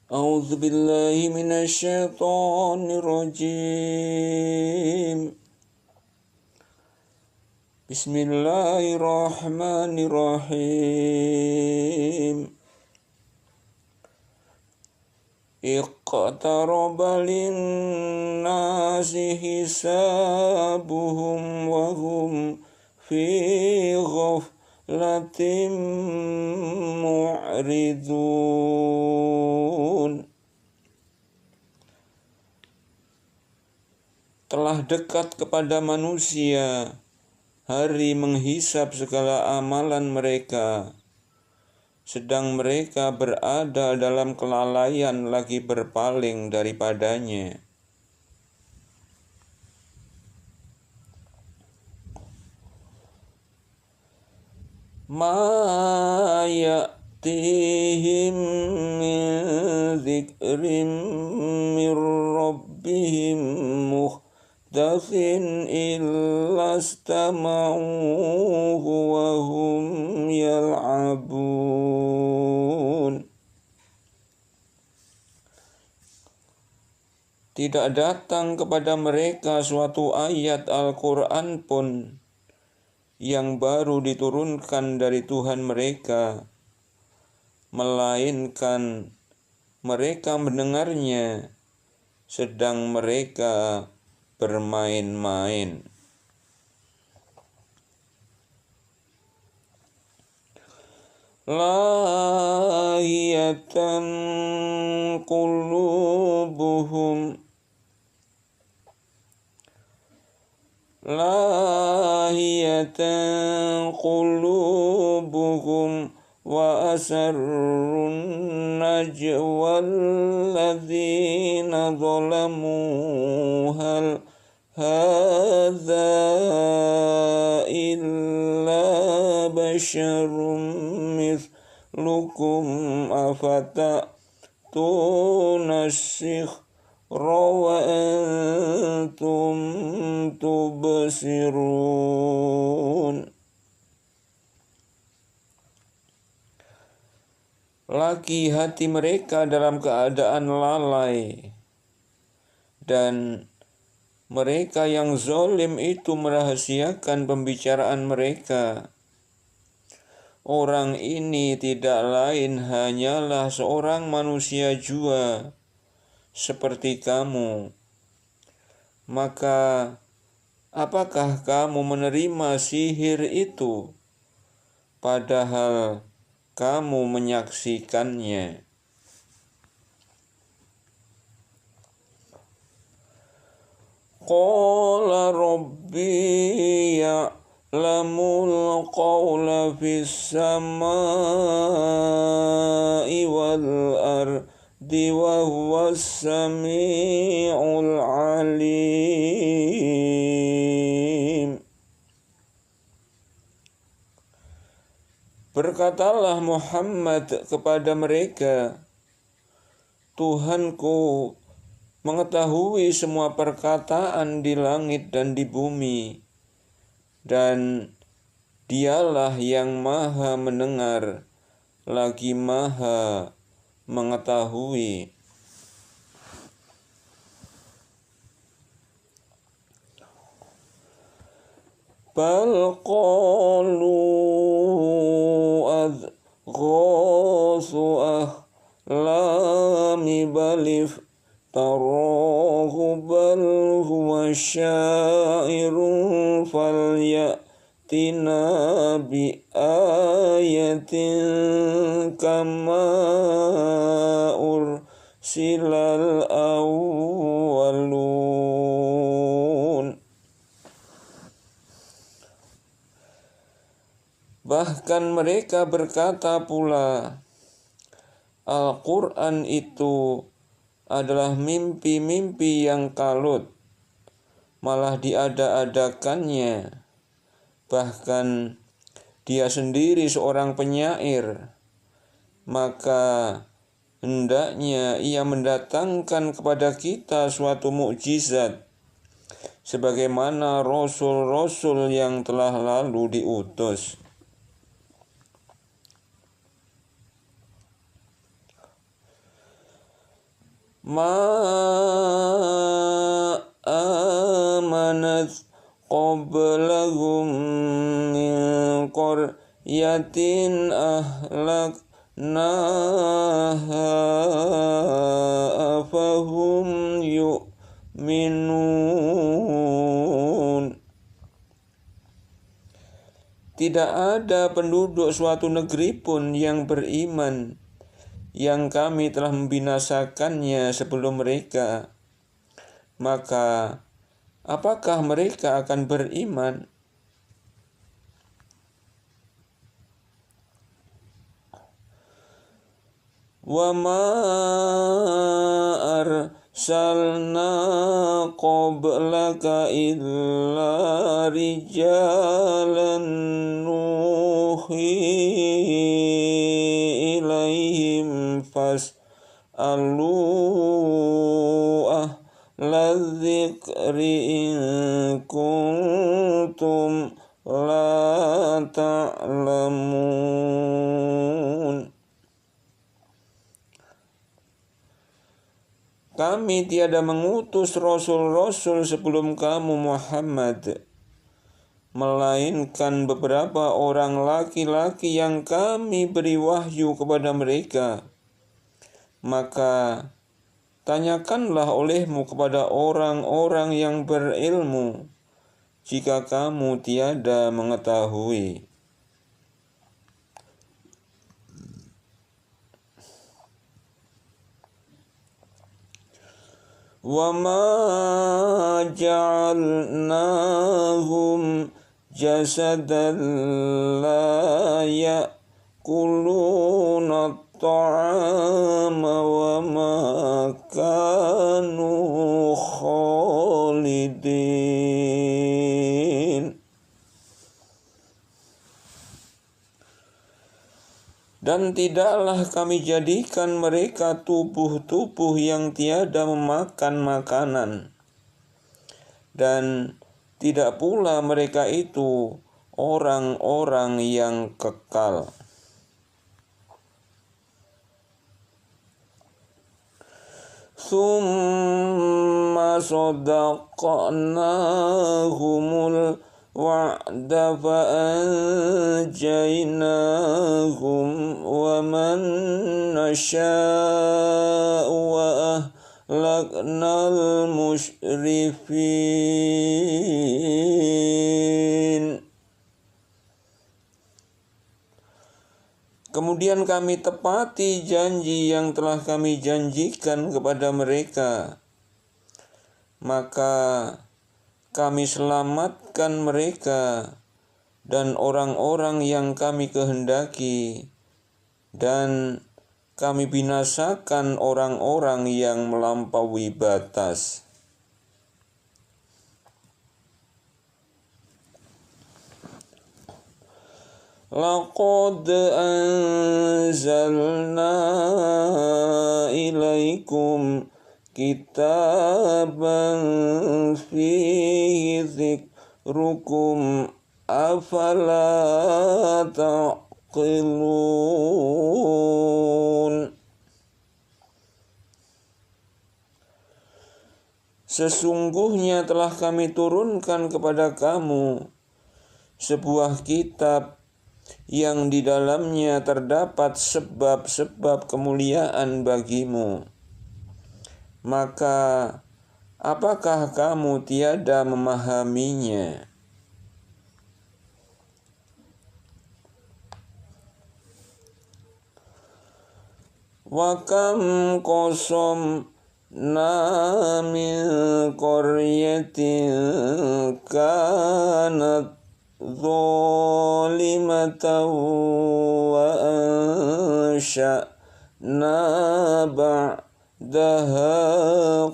أعوذ بالله من الشيطان الرجيم. بسم الله الرحمن الرحيم. اقترب للناس حسابهم وهم في غفلة معرضون. Telah dekat kepada manusia hari menghisap segala amalan mereka, sedang mereka berada dalam kelalaian lagi berpaling daripadanya. Ma ya'tihim min dzikrin min rabbihim muhdatsin illa istama'uhu wa hum yal'abun. Tidak datang kepada mereka suatu ayat Al-Quran pun yang baru diturunkan dari Tuhan mereka, melainkan mereka mendengarnya sedang mereka bermain-main. Lahiyatan qulubuhum wa asarrun najwa alladzina zalamu hal hadza illa basyarum mithlukum afata'tuna wa antum tubsirun. Lagi hati mereka dalam keadaan lalai, dan mereka yang zalim itu merahasiakan pembicaraan mereka. Orang ini tidak lain hanyalah seorang manusia jua seperti kamu. Maka apakah kamu menerima sihir itu, padahal kamu menyaksikannya? Qala rabbi ya'lamul qawla fis samai wal ardi wa huwas sami'ul alim. Berkatalah Muhammad kepada mereka, Tuhanku mengetahui semua perkataan di langit dan di bumi, dan Dialah yang maha mendengar lagi maha mengetahui. Bal qalu adghasu ahlami balif tarahu bal huwa syairun falyatina bi ayatin kama ursilal awwalun. Bahkan mereka berkata pula, Al-Quran itu adalah mimpi-mimpi yang kalut, malah diada-adakannya. Bahkan dia sendiri seorang penyair, maka hendaknya ia mendatangkan kepada kita suatu mukjizat, sebagaimana rasul-rasul yang telah lalu diutus. ma amanat qablahum min qaryatin ahlaknaha afahum yu'minun. Tidak ada penduduk suatu negeri pun yang beriman yang kami telah membinasakannya sebelum mereka. Maka apakah mereka akan beriman? Wa ma arsalna qablaka illa rijalan nuhi ilaihim fas'alu ahla dzikri in kuntum la ta'lamun. Kami tiada mengutus rasul-rasul sebelum kamu Muhammad, melainkan beberapa orang laki-laki yang kami beri wahyu kepada mereka. Maka tanyakanlah olehmu kepada orang-orang yang berilmu, jika kamu tiada mengetahui. Wa ma ja'alnahum jasadan la ya'kuluna at-ta'ama wa ma kanu khalidin. Dan tidaklah kami jadikan mereka tubuh-tubuh yang tiada memakan makanan. Dan tidak pula mereka itu orang-orang yang kekal. Tsumma sadaqnahumul wa'da fa'anjaynahum wa man nasha'u wa ahlaknal musyrifin. Kemudian kami tepati janji yang telah kami janjikan kepada mereka. Maka kami selamatkan mereka dan orang-orang yang kami kehendaki, dan kami binasakan orang-orang yang melampaui batas. Laqad anzalna ilaikum kitaban fihi dzikrukum afala taqilun. Sesungguhnya telah kami turunkan kepada kamu sebuah kitab yang di dalamnya terdapat sebab-sebab kemuliaan bagimu. Maka apakah kamu tiada memahaminya? Wa kam qasamna min qaryatin kanat zalimatan wa ansha'na ba'daha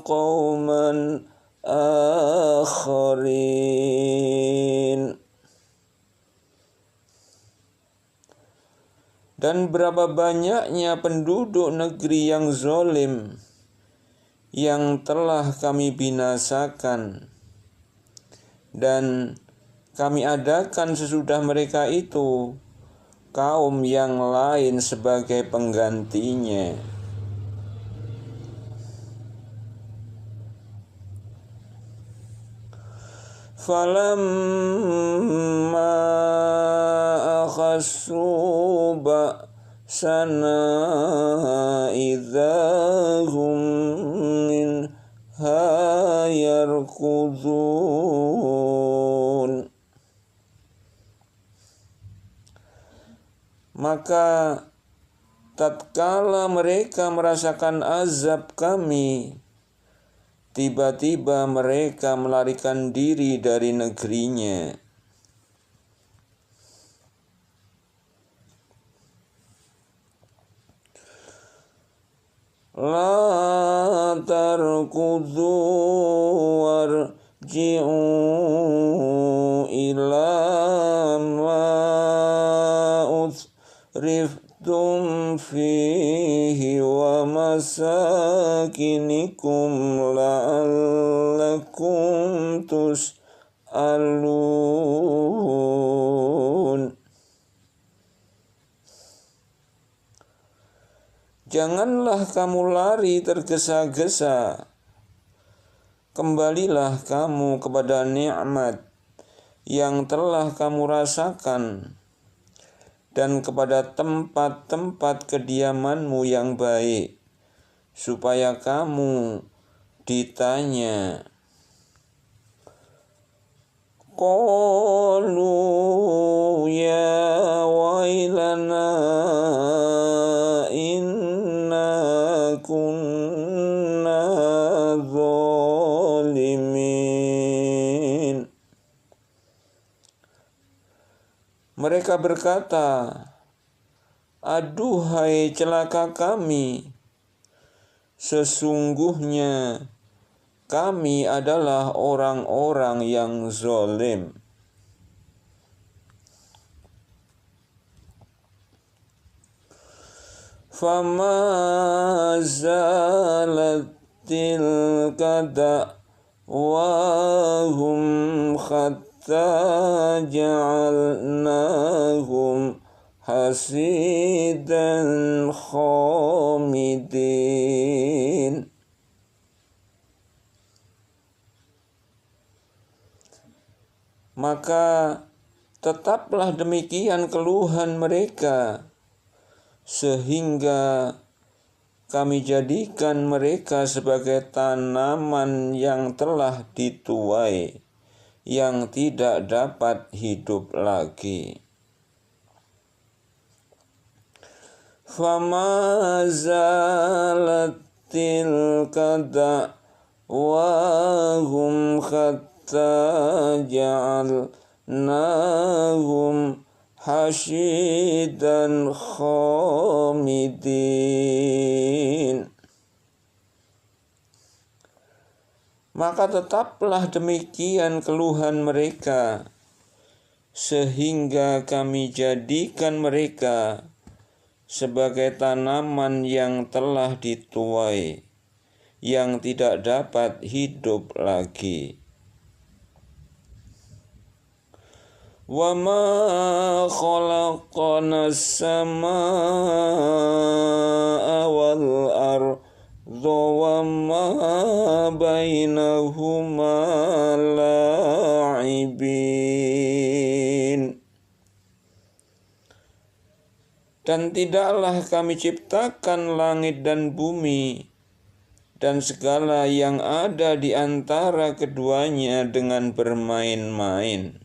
qauman akharin. Dan berapa banyaknya penduduk negeri yang zalim yang telah kami binasakan, dan kami adakan sesudah mereka itu kaum yang lain sebagai penggantinya. falamma akhassu ba'sana idzahum minha yarkudun. Maka tatkala mereka merasakan azab kami, tiba-tiba mereka melarikan diri dari negerinya. La tarkudu warji'u ila ma utriftum fihi wa masakinikum la'allakum tus'alun. Janganlah kamu lari tergesa-gesa. Kembalilah kamu kepada nikmat yang telah kamu rasakan dan kepada tempat-tempat kediamanmu yang baik, supaya kamu ditanya. Qalu ya wailana inna kunna zalimin. Mereka berkata, aduhai celaka kami, sesungguhnya kami adalah orang-orang yang zalim. Fama zalat tilka da'wahum hatta ja'alnahum hasidan khamidin. Maka tetaplah demikian keluhan mereka, sehingga kami jadikan mereka sebagai tanaman yang telah dituai, yang tidak dapat hidup lagi. Fama zalat tilka da'wahum hatta ja'alnahum hasyidan khamidin. Maka tetaplah demikian keluhan mereka, sehingga kami jadikan mereka sebagai tanaman yang telah dituai, yang tidak dapat hidup lagi. Wa ma khalaqna as-samaa'a wal arda wa ma bainahuma la'ibin. Dan tidaklah kami ciptakan langit dan bumi dan segala yang ada di antara keduanya dengan bermain-main.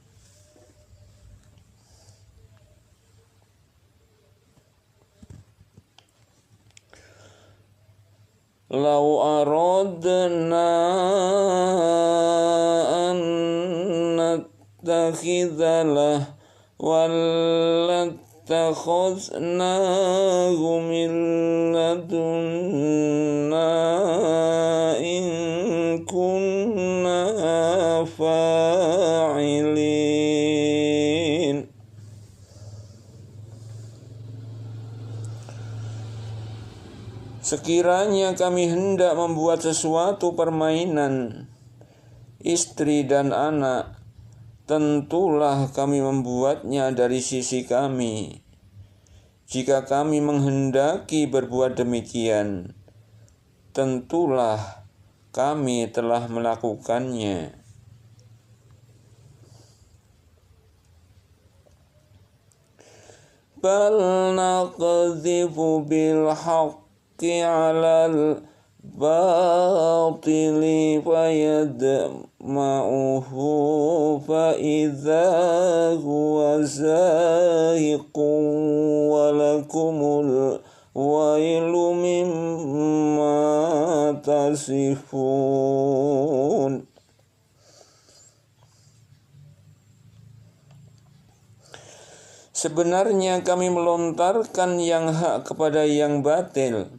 Lau aradna an nattakhidha lahwan lattakhadnahu min ladunna in kunna fa'ilin. Sekiranya kami hendak membuat sesuatu permainan, istri dan anak, tentulah kami membuatnya dari sisi kami. Jika kami menghendaki berbuat demikian, tentulah kami telah melakukannya. bal naqdhifu bil haqqi 'alal batili fayadma'uhu fa idza huwa zahiqun wa lakumul wailu mimma tasifun. Sebenarnya kami melontarkan yang hak kepada yang batil,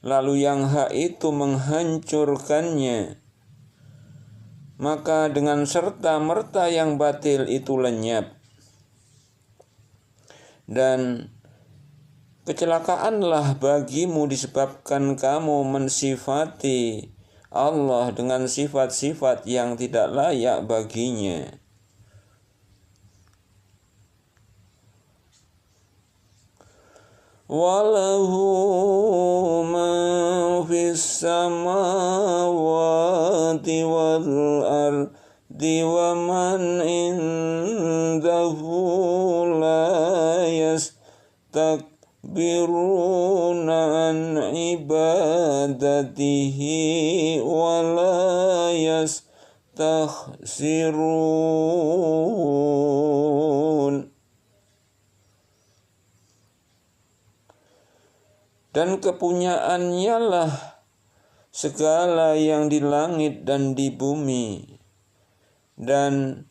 lalu yang hak itu menghancurkannya, maka dengan serta-merta yang batil itu lenyap. Dan kecelakaanlah bagimu disebabkan kamu mensifati Allah dengan sifat-sifat yang tidak layak baginya. Walahu ma fis samawati wal ardi wa man indahu la yastakbiruna an ibadatihi wa la yastakhsirun. Dan kepunyaannya lah segala yang di langit dan di bumi, dan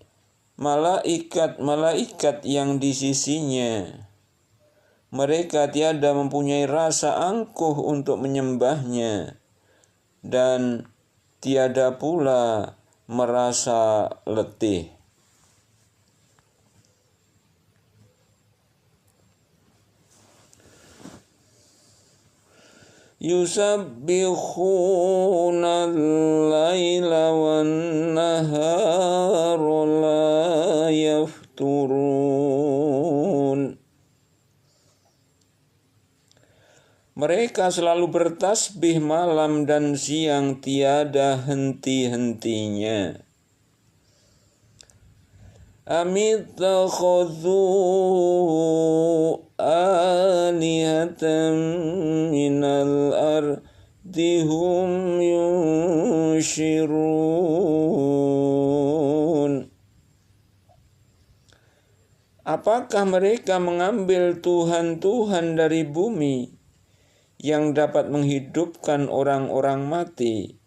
malaikat-malaikat yang di sisinya. Mereka tiada mempunyai rasa angkuh untuk menyembahnya, dan tiada pula merasa letih. Yusabbihuna al-laila wan-nahara la yafturun. Mereka selalu bertasbih malam dan siang tiada henti-hentinya. Amittakhadhu alihatan minal ardi hum yunshirun. Apakah mereka mengambil tuhan-tuhan dari bumi yang dapat menghidupkan orang-orang mati?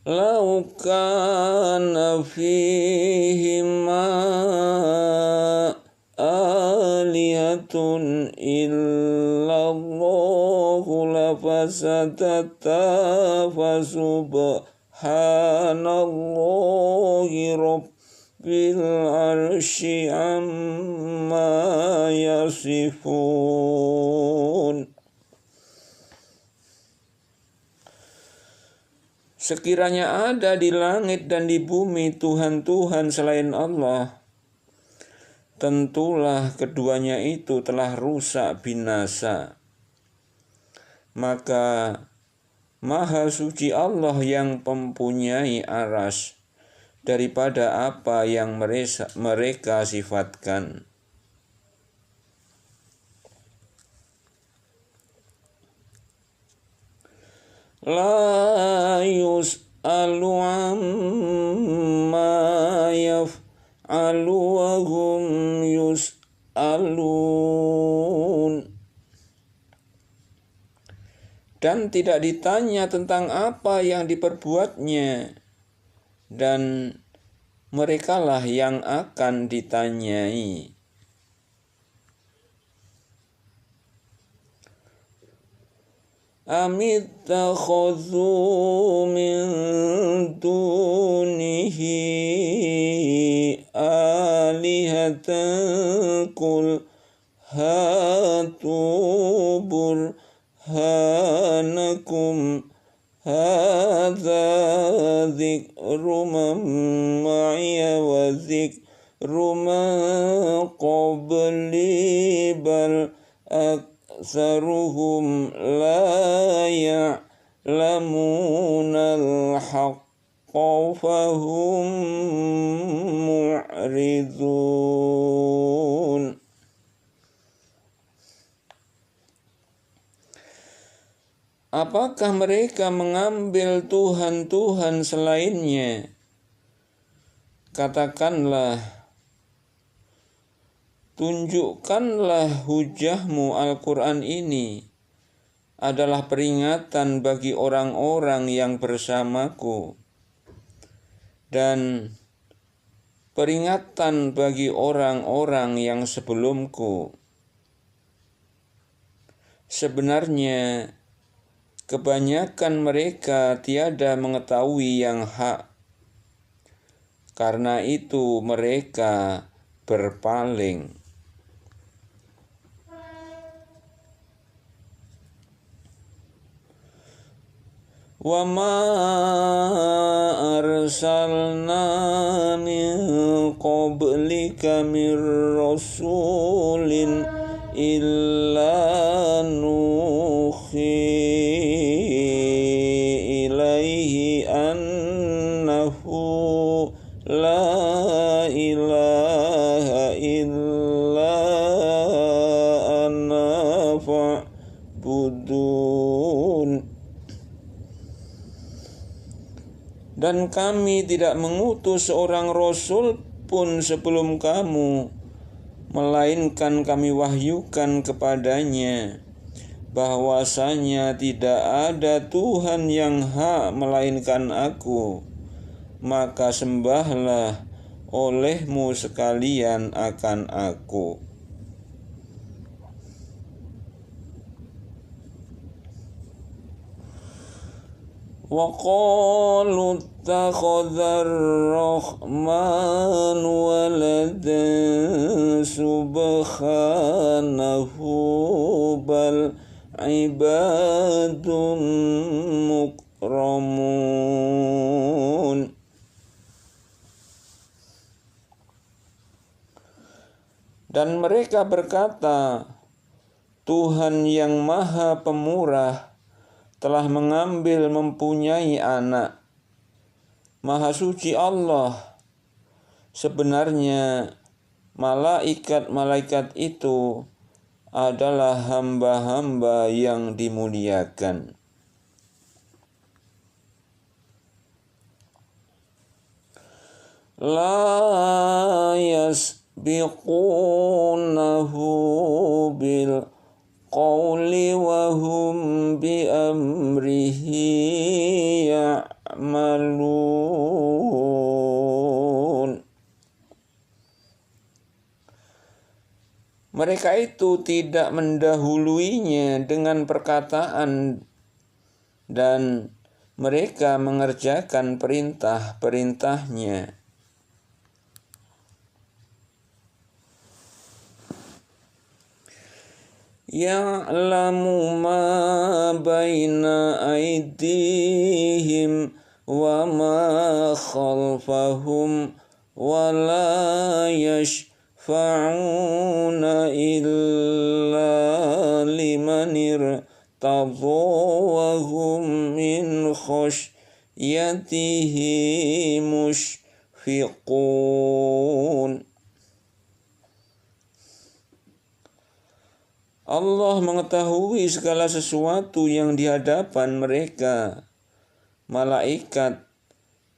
Lau kana fihima alihatun illallahu lafasadata fasubhanallahi rabbil arsyi amma yasifun. Sekiranya ada di langit dan di bumi Tuhan-Tuhan selain Allah, tentulah keduanya itu telah rusak binasa. Maka Maha Suci Allah yang mempunyai aras daripada apa yang mereka sifatkan. La yus'alu amma yaf'alu wa hum yus'alun. Dan tidak ditanya tentang apa yang diperbuatnya, dan merekalah yang akan ditanyai. Amittakhadhu min dunihi alihatan qul hatu burhanakum hadza dzikru man ma'iya wa dzikru man qabli bal aktsaruhum la ya'lamunal haqqa فهم معرضون. Apakah mereka mengambil Tuhan-Tuhan selainnya? Katakanlah, tunjukkanlah hujahmu Al-Quran ini adalah peringatan bagi orang-orang yang bersamaku dan peringatan bagi orang-orang yang sebelumku. Sebenarnya kebanyakan mereka tiada mengetahui yang hak, karena itu mereka berpaling. Wa ma arsalna min qablika mir rasulin illa nuhi ilaihi annahu la ilaha illa ana fa'budun. Dan kami tidak mengutus seorang rasul pun sebelum kamu, melainkan kami wahyukan kepadanya bahwasanya tidak ada Tuhan yang hak melainkan Aku, maka sembahlah olehmu sekalian akan Aku. Wa qalu ittakhadhar rahman waladan subhanahu bal ibadun mukramun. Dan mereka berkata, Tuhan yang Maha Pemurah telah mengambil mempunyai anak. Maha suci Allah. Sebenarnya malaikat-malaikat itu adalah hamba-hamba yang dimuliakan. La yasbiqunahu bil qawli wa hum bi amrihi ya'malun. Mereka itu tidak mendahuluinya dengan perkataan dan mereka mengerjakan perintah-perintahnya. Ya'lamu ma baina aydihim wa ma khalfahum wa la yashfa'una illa liman irtadha wa hum min khashyatihi mushfiqun. Allah mengetahui segala sesuatu yang di hadapan mereka, malaikat,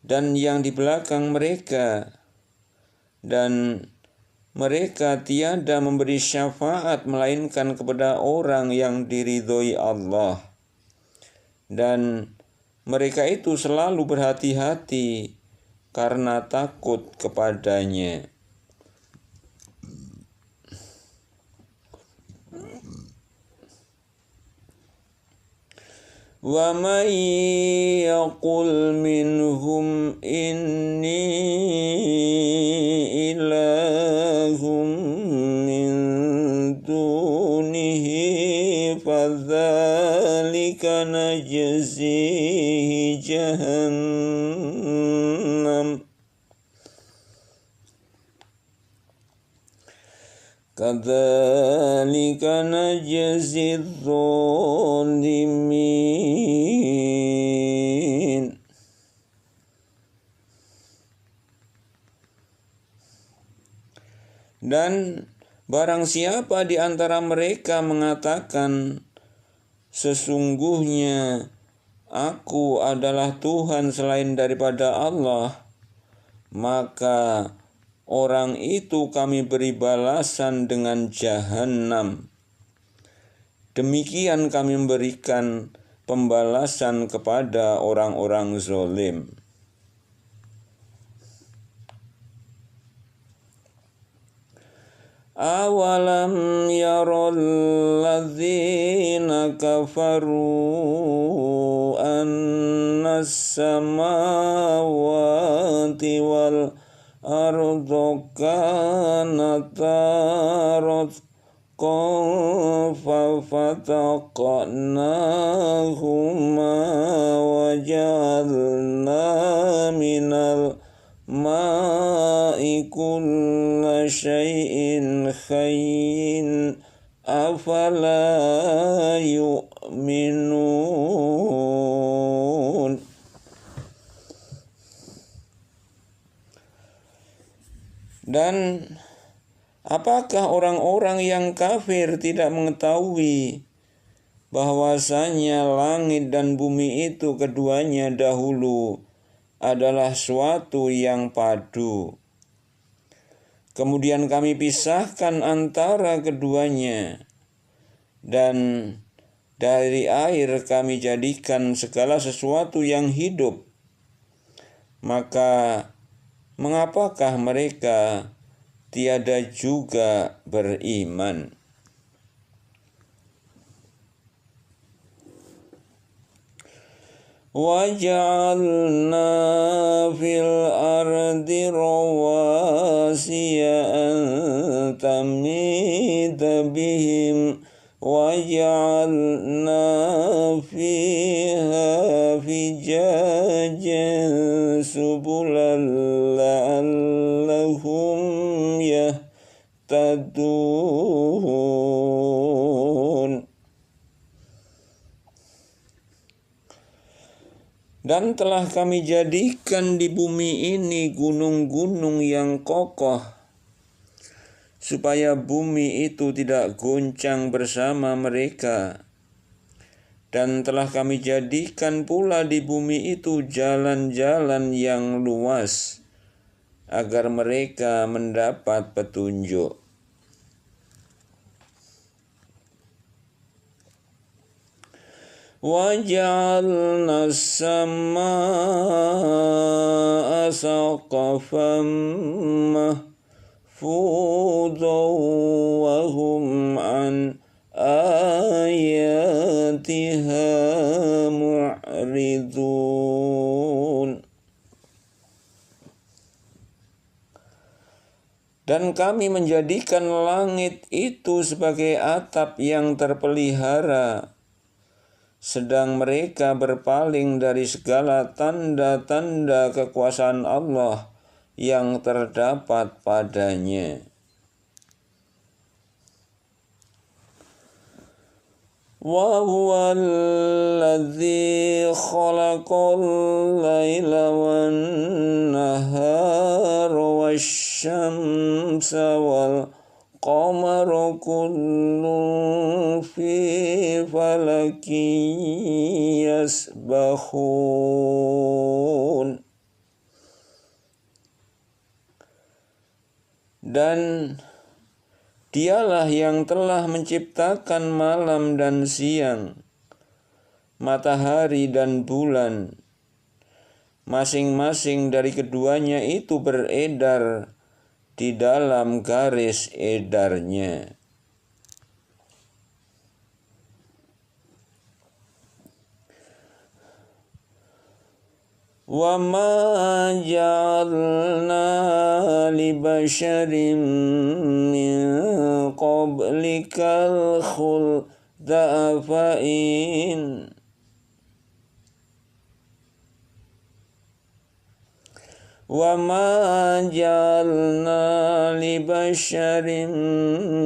dan yang di belakang mereka, dan mereka tiada memberi syafaat melainkan kepada orang yang diridhoi Allah, dan mereka itu selalu berhati-hati karena takut kepadanya. Wa man yaqul minhum inni ilahum min dunihi fadzalika najzihi jahannam kadzalika najzi dzalimin. Dan barang siapa di antara mereka mengatakan, sesungguhnya aku adalah Tuhan selain daripada Allah, maka orang itu kami beri balasan dengan jahanam. Demikian kami memberikan pembalasan kepada orang-orang zalim. Awalam yarul ladzina kafaru annas samawati wal ardu kanata ratqan fafataqnahuma wa ja'alna minal ma'i kulla syai'in khayyin afala yu'minun. Dan apakah orang-orang yang kafir tidak mengetahui bahwasanya langit dan bumi itu keduanya dahulu adalah suatu yang padu. Kemudian kami pisahkan antara keduanya, dan dari air kami jadikan segala sesuatu yang hidup. Maka mengapakah mereka tiada juga beriman? وَجَعَلْنَا فِي الْأَرْضِ رَوَاسِيَ أَن تَمِيدَ بِهِمْ وَجَعَلْنَا فِيهَا فِجَاجًا سُبُلًا لَعَلَّهُمْ يَهْتَدُونَ. Dan telah kami jadikan di bumi ini gunung-gunung yang kokoh, supaya bumi itu tidak goncang bersama mereka. Dan telah kami jadikan pula di bumi itu jalan-jalan yang luas, agar mereka mendapat petunjuk. وَجَعَلْنَا السَّمَاءَ سَقْفًا مَحْفُوظًا وَهُمْ عَنْ آيَاتِهَا مُعْرِضُونَ. Dan kami menjadikan langit itu sebagai atap yang terpelihara, sedang mereka berpaling dari segala tanda-tanda kekuasaan Allah yang terdapat padanya. Wa huwal ladzi khalaqal laila wan nahara wasyamsa wal qamaru kullun fi falakin yasbahun. Dan Dialah yang telah menciptakan malam dan siang, matahari dan bulan. Masing-masing dari keduanya itu beredar di dalam garis edarnya. Wa ma ja'alna li basharin min qablikal khulda fa'in Wa ma ja'alna li basharin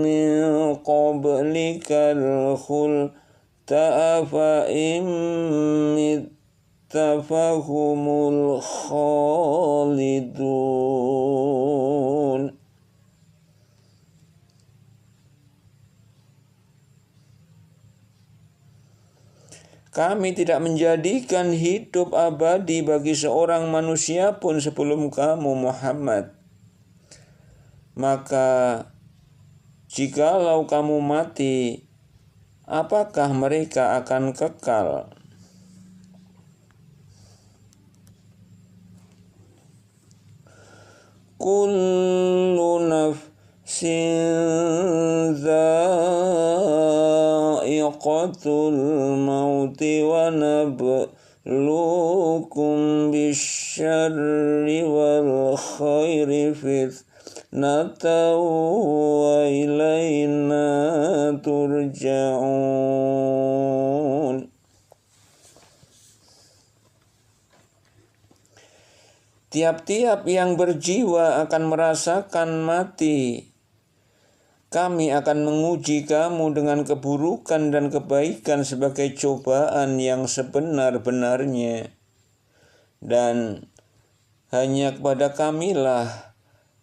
min qablikal khulda fa'in tafahumul khalidun. Kami tidak menjadikan hidup abadi bagi seorang manusia pun sebelum kamu, Muhammad. Maka jikalau kamu mati, apakah mereka akan kekal? Kullu nafsin dha'iqatul mauti wa nabluukum bisyarri wal khairi fitnatan wa ilaina turja'un. Tiap-tiap yang berjiwa akan merasakan mati. Kami akan menguji kamu dengan keburukan dan kebaikan sebagai cobaan yang sebenar-benarnya. Dan hanya kepada kamilah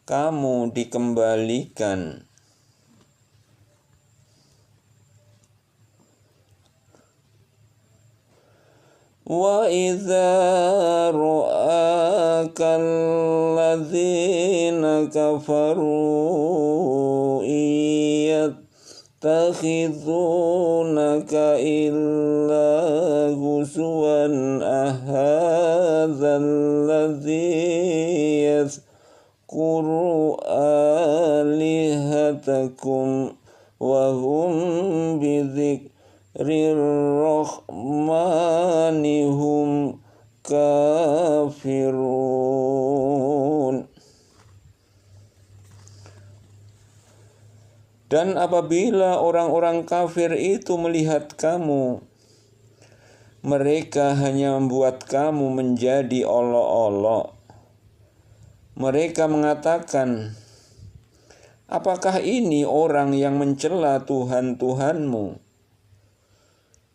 kamu dikembalikan. Wa idza ra'aka alladzina kafaru yattakhidunaka illa huzwan ahadza alladzi yazkuru alihatakum wa hum bidzikrir hum kafirun. Dan apabila orang-orang kafir itu melihat kamu, mereka hanya membuat kamu menjadi olok-olok. Mereka mengatakan, apakah ini orang yang mencela Tuhan-Tuhanmu?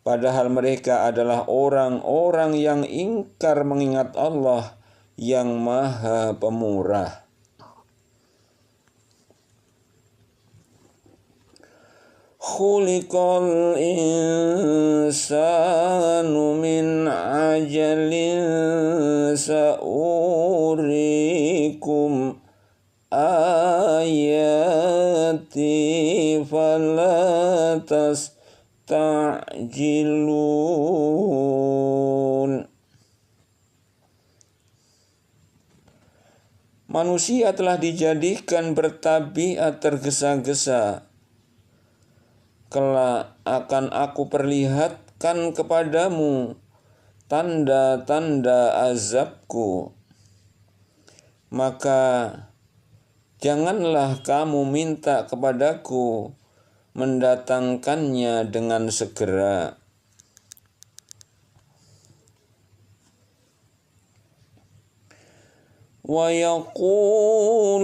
Padahal mereka adalah orang-orang yang ingkar mengingat Allah yang Maha Pemurah. Khuliqal insanu min ajalin sa'urikum ayati fala tasta'jilun. Manusia telah dijadikan bertabiat tergesa-gesa. Kelak akan aku perlihatkan kepadamu tanda-tanda azabku. Maka janganlah kamu minta kepadaku mendatangkannya dengan segera. Wa yaquluna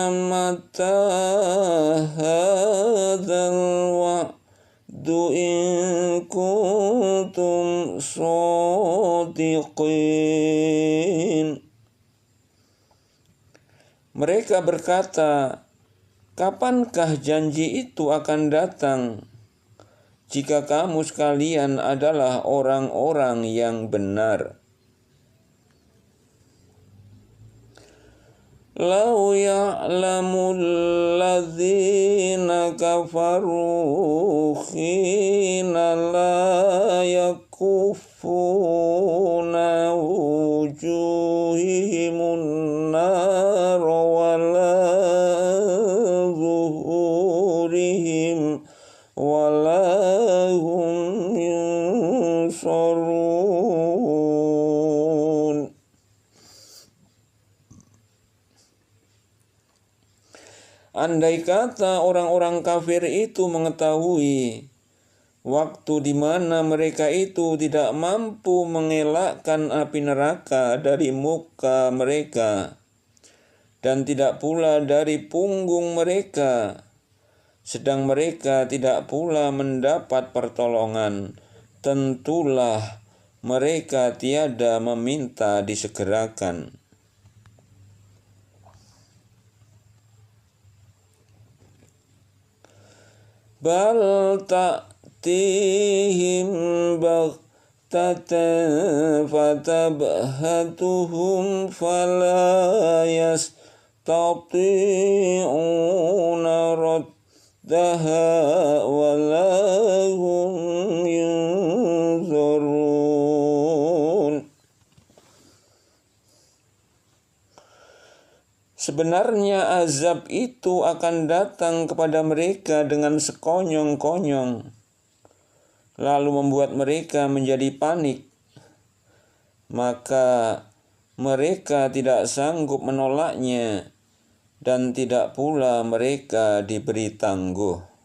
mata hadzal wa'du in kuntum shadiqin. Mereka berkata, kapankah janji itu akan datang? Jika kamu sekalian adalah orang-orang yang benar. Lau ya'lamul ladzina kafaru khina la yakufuna wujuhimun nar wa la zuhurihim wa la hum yunsarun. Andai kata orang-orang kafir itu mengetahui waktu di mana mereka itu tidak mampu mengelakkan api neraka dari muka mereka dan tidak pula dari punggung mereka, sedang mereka tidak pula mendapat pertolongan, tentulah mereka tiada meminta disegerakan. Bal ta'tihimu تأتيهم بغتة فتبهتهم فلا يستطيعون ردها ولا هم ينظرون. Sebenarnya azab itu akan datang kepada mereka dengan sekonyong-konyong, lalu membuat mereka menjadi panik. Maka mereka tidak sanggup menolaknya, dan tidak pula mereka diberi tangguh.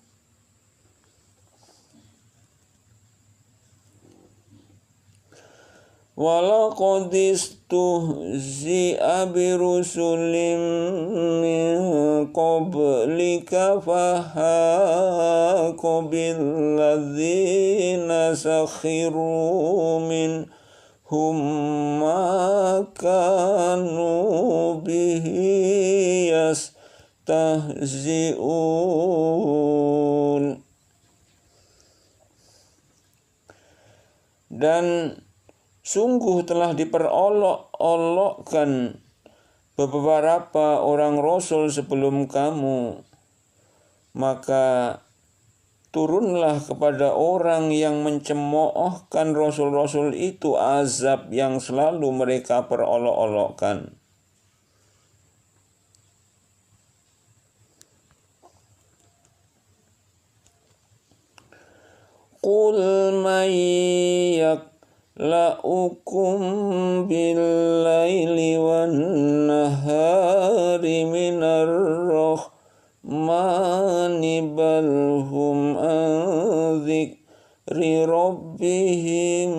وَلَقَدِ اسْتُهْزِئَ بِرُسُلٍ مِّن قَبْلِكَ فَحَاقَ بِالَّذِينَ سَخِرُوا مِنْهُمْ مَا كَانُوا بِهِ يَسْتَهْزِئُونَ. Dan sungguh telah diperolok-olokkan beberapa orang rasul sebelum kamu, maka turunlah kepada orang yang mencemoohkan rasul-rasul itu azab yang selalu mereka perolok-olokkan. Qul man la'ukum bil-laili wan-nahari minar rahmani bal hum an dzikri rabbihim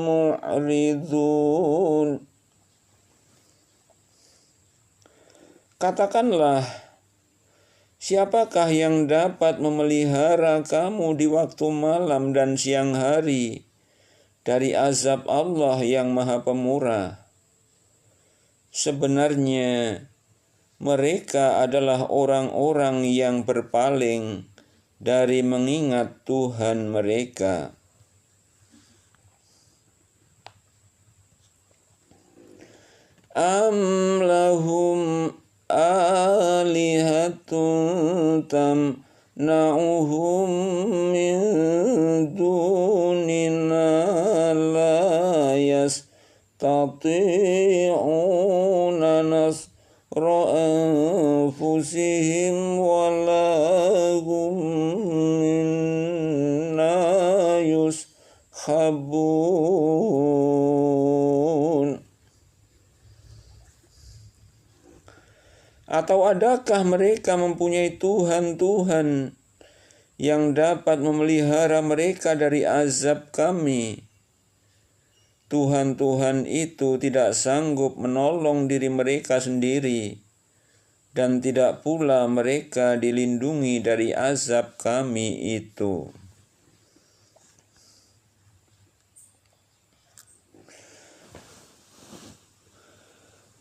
mu'ridun. Katakanlah, siapakah yang dapat memelihara kamu di waktu malam dan siang hari dari azab Allah yang Maha Pemurah? Sebenarnya mereka adalah orang-orang yang berpaling dari mengingat Tuhan mereka. Am lahum alihatun tamna'uhum min dunina yastati'una nasra anfusihim walahum minna yushabun. Atau adakah mereka mempunyai Tuhan-Tuhan yang dapat memelihara mereka dari azab kami? Tuhan-Tuhan itu tidak sanggup menolong diri mereka sendiri, dan tidak pula mereka dilindungi dari azab kami itu.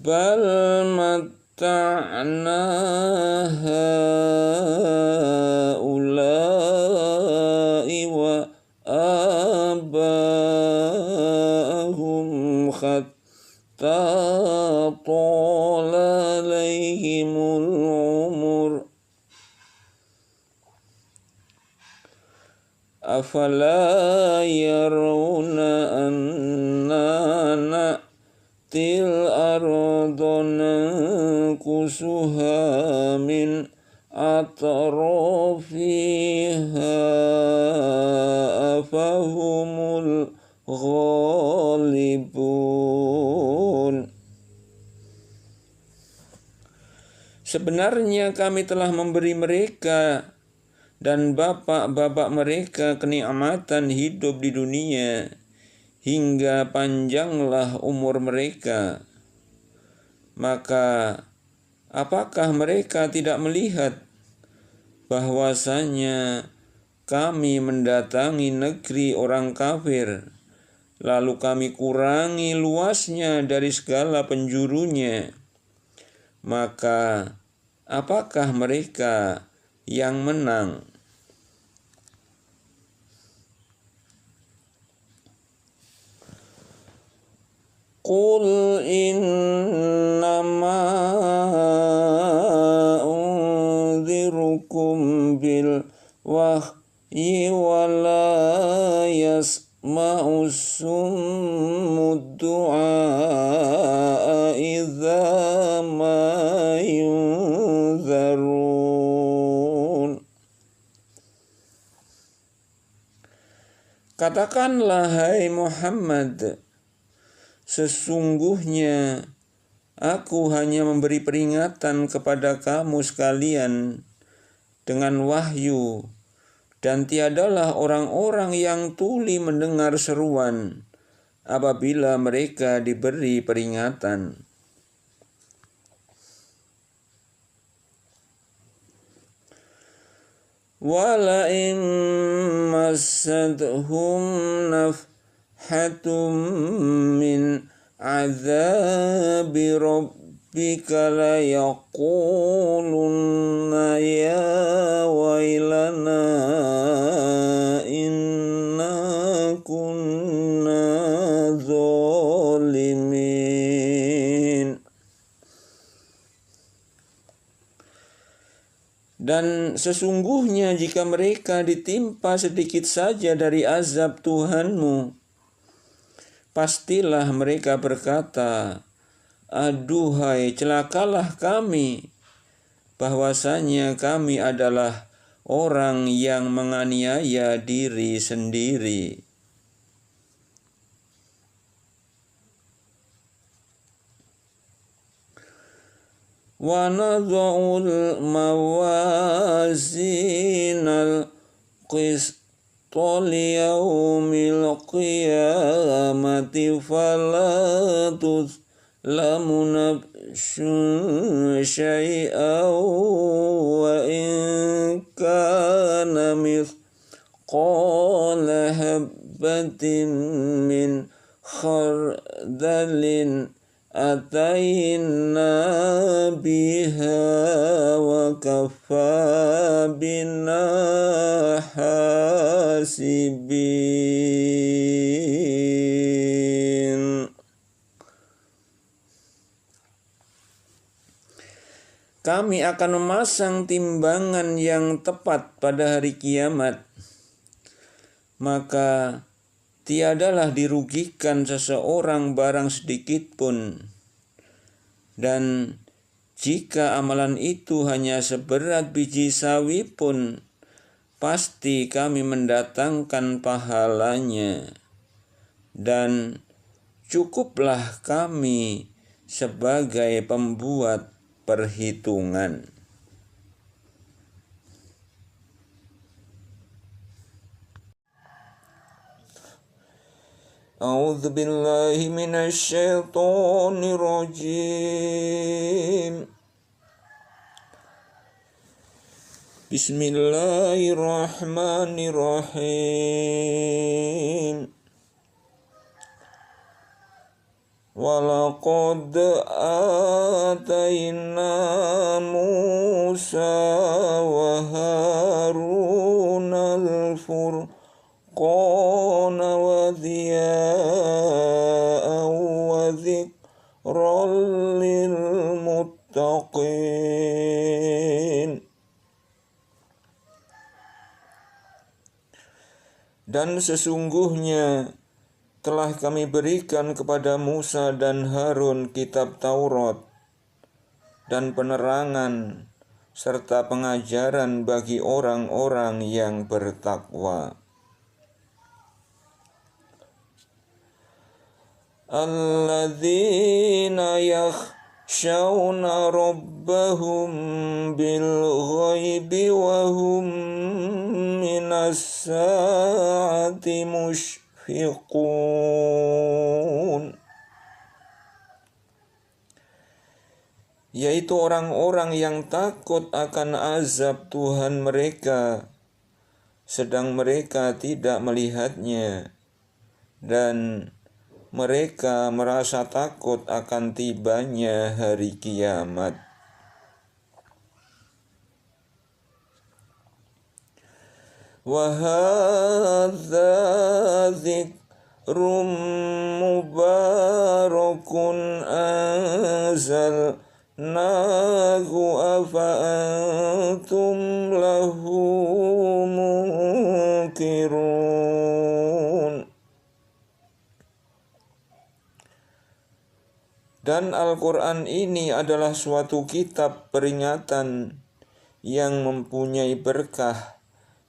Bal matta'na ha'ula'i wa hatta tala alaihimul umur afala yarawna anna na'til ardana kusuha min atrafiha afahumul ghalibun. Sebenarnya kami telah memberi mereka dan bapak-bapak mereka kenikmatan hidup di dunia, hingga panjanglah umur mereka. Maka apakah mereka tidak melihat bahwasanya kami mendatangi negeri orang kafir, lalu kami kurangi luasnya dari segala penjurunya? Maka apakah mereka yang menang? Qul innama unzirukum bil wahyi wa la yasma'u summud du'a idza ma yunzarun. Katakanlah, hai Muhammad, sesungguhnya aku hanya memberi peringatan kepada kamu sekalian dengan wahyu, dan tiadalah orang-orang yang tuli mendengar seruan apabila mereka diberi peringatan. Wala in massadhum nafhatum min azabi rabbika la yaqulunna ya wailana inna kunna zalimin. Dan sesungguhnya jika mereka ditimpa sedikit saja dari azab Tuhanmu, pastilah mereka berkata, aduhai celakalah kami, bahwasanya kami adalah orang yang menganiaya diri sendiri. Wa nadha'ul mawazinal qista liyaumil qiyamati fala tuzlamu nafsun syai'an wa in kana mithqala habbatin min khardalin ataina biha wa kafa bina hasibin. Kami akan memasang timbangan yang tepat pada hari kiamat, maka tiadalah dirugikan seseorang barang sedikit pun. Dan jika amalan itu hanya seberat biji sawi pun, pasti kami mendatangkan pahalanya. Dan cukuplah kami sebagai pembuat perhitungan. A'udzu billahi minasy syaithanir rajim. Bismillahirrahmanirrahim. Walaqad atayna Musa wa Haruna al-furqana wa diya'an wa dzikran lil muttaqin. Dan sesungguhnya telah kami berikan kepada Musa dan Harun kitab Taurat dan penerangan serta pengajaran bagi orang-orang yang bertakwa. Alladzina yakhshawna rabbahum bil ghaibi wa hum minas sa'ati mushfiqun, yaitu orang-orang yang takut akan azab Tuhan mereka, sedang mereka tidak melihatnya, dan mereka merasa takut akan tibanya hari kiamat. Wa hadza rum mubarakun anzalnahu afa antum lahu munkirun. Dan Al-Quran ini adalah suatu kitab peringatan yang mempunyai berkah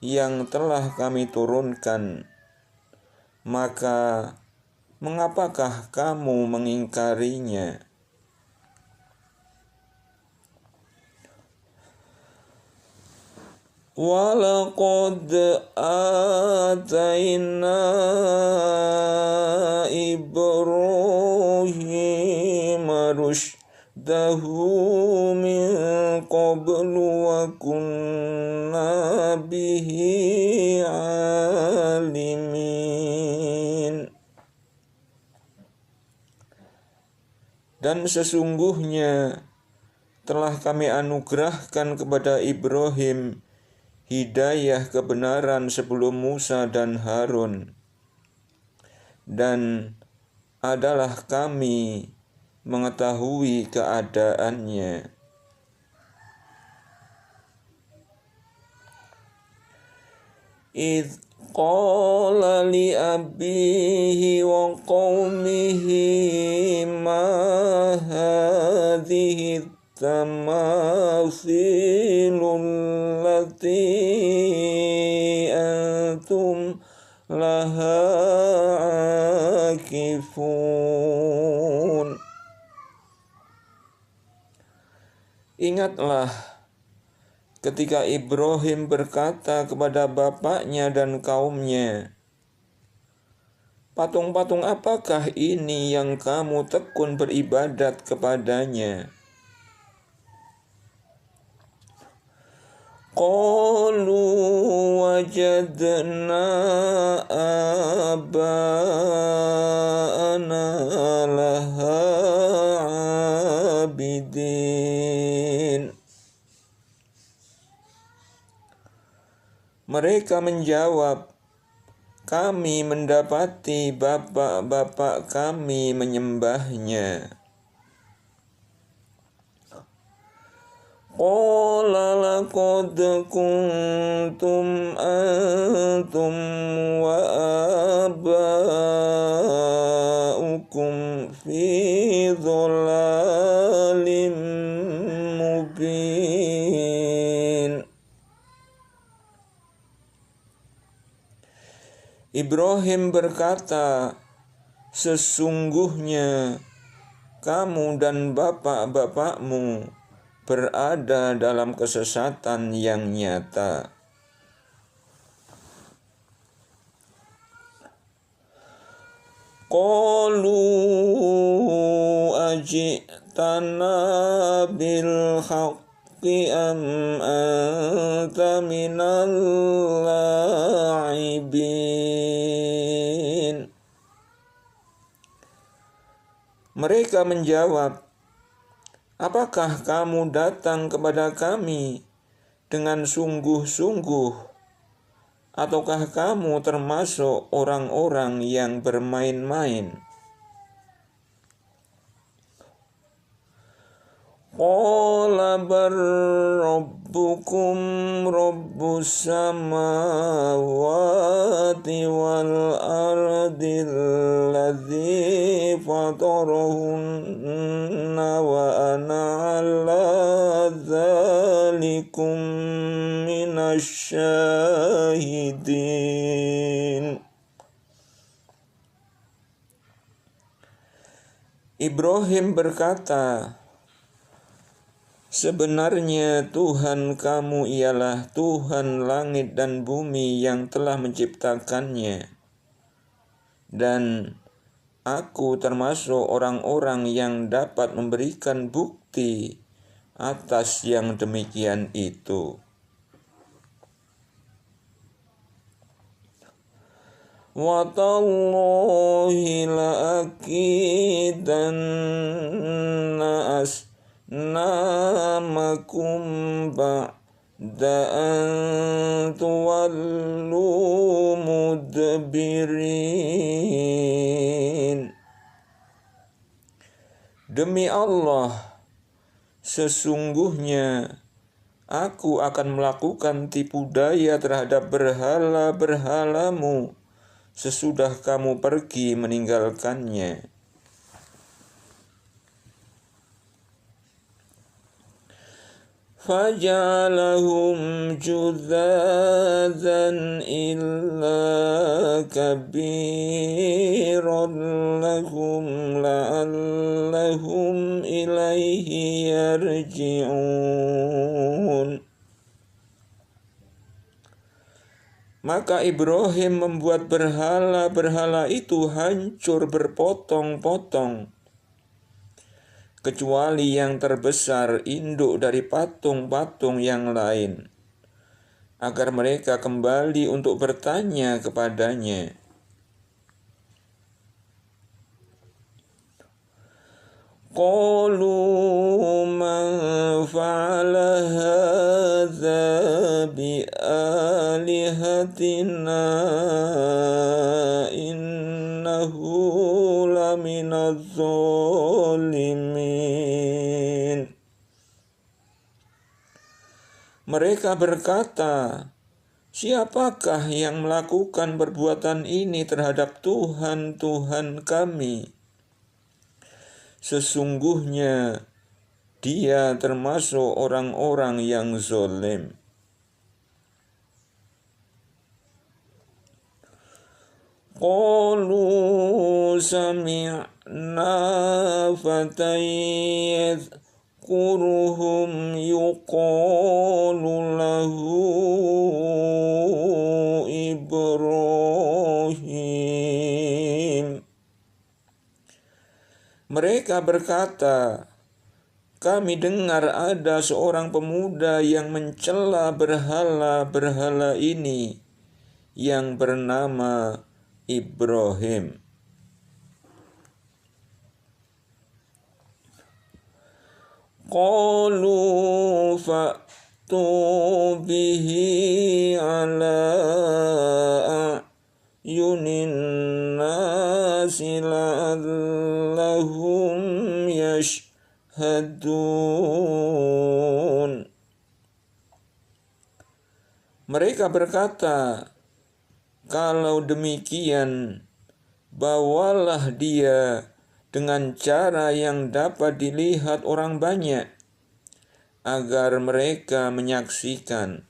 yang telah kami turunkan. Maka mengapakah kamu mengingkarinya? Walaqad atayna Ibrahim rushdahu min qablu wa kunna bihi alimin. Dan sesungguhnya telah kami anugerahkan kepada Ibrahim hidayah kebenaran sebelum Musa dan Harun, dan adalah kami mengetahui keadaannya. Idh qala li abihi wa qawmihi ma hadhihi tamathilul lati antum laha akifun. Ingatlah ketika Ibrahim berkata kepada bapaknya dan kaumnya, patung-patung apakah ini yang kamu tekun beribadat kepadanya? Qalu wajadna aba'ana laha abidin. Mereka menjawab, kami mendapati bapak-bapak kami menyembahnya. Qala laqad kuntum antum wa aba'ukum fi dhalalim mubin. Ibrahim berkata, sesungguhnya kamu dan bapak-bapakmu berada dalam kesesatan yang nyata. Qalu ajitana bil haqqi am anta minal la'ibin. Mereka menjawab, apakah kamu datang kepada kami dengan sungguh-sungguh, ataukah kamu termasuk orang-orang yang bermain-main? Qala bar rabbukum rabbus samawati wal ardi alladzi fatarahunna wa ana ala dzalikum minasyahidin. Ibrahim berkata, sebenarnya Tuhan kamu ialah Tuhan langit dan bumi yang telah menciptakannya, dan aku termasuk orang-orang yang dapat memberikan bukti atas yang demikian itu. Wa tallahi la'akidanna asnamakum ba'da an tuwallu mudbirin. Demi Allah, sesungguhnya aku akan melakukan tipu daya terhadap berhala-berhalamu sesudah kamu pergi meninggalkannya. فَجَعَلَهُمْ جُذَاذًا إِلَّا كَبِيرًا لَهُمْ لَعَلَّهُمْ إِلَيْهِ يَرْجِعُونَ. Maka Ibrahim membuat berhala-berhala itu hancur berpotong-potong, kecuali yang terbesar induk dari patung-patung yang lain, agar mereka kembali untuk bertanya kepadanya. Qalu man fa'ala hadza bi'alihatina innahu laminaz zalimin. Mereka berkata, siapakah yang melakukan perbuatan ini terhadap Tuhan-Tuhan kami? Sesungguhnya dia termasuk orang-orang yang zalim. Qalu sami'na fatan yadhkuruhum yuqalu lahu Ibrahim. Mereka berkata, kami dengar ada seorang pemuda yang mencela berhala-berhala ini yang bernama Ibrahim. Qalu fa'tu bihi ala a'yunin nasi la'allahum yashhadun. Mereka berkata, kalau demikian, bawalah dia dengan cara yang dapat dilihat orang banyak, agar mereka menyaksikan.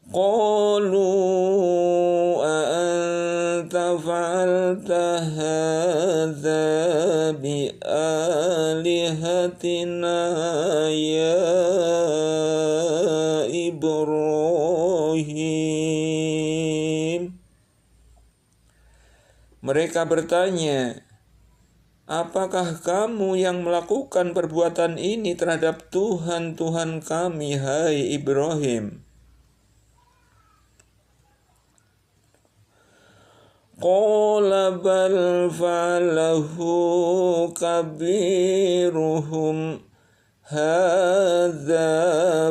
Qalu a'anta fa'alta hadza bi'alihatina ya Ibrahim. Mereka bertanya, apakah kamu yang melakukan perbuatan ini terhadap Tuhan-Tuhan kami, hai Ibrahim? Qala bal fa'alahu kabiruhum hadza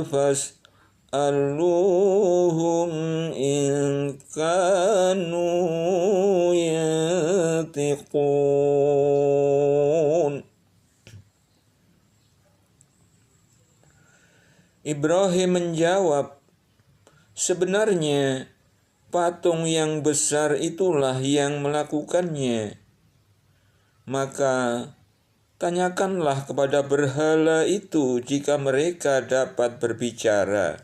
fas'aluhum in kanu yantiqun. Ibrahim menjawab, sebenarnya patung yang besar itulah yang melakukannya. Maka tanyakanlah kepada berhala itu jika mereka dapat berbicara.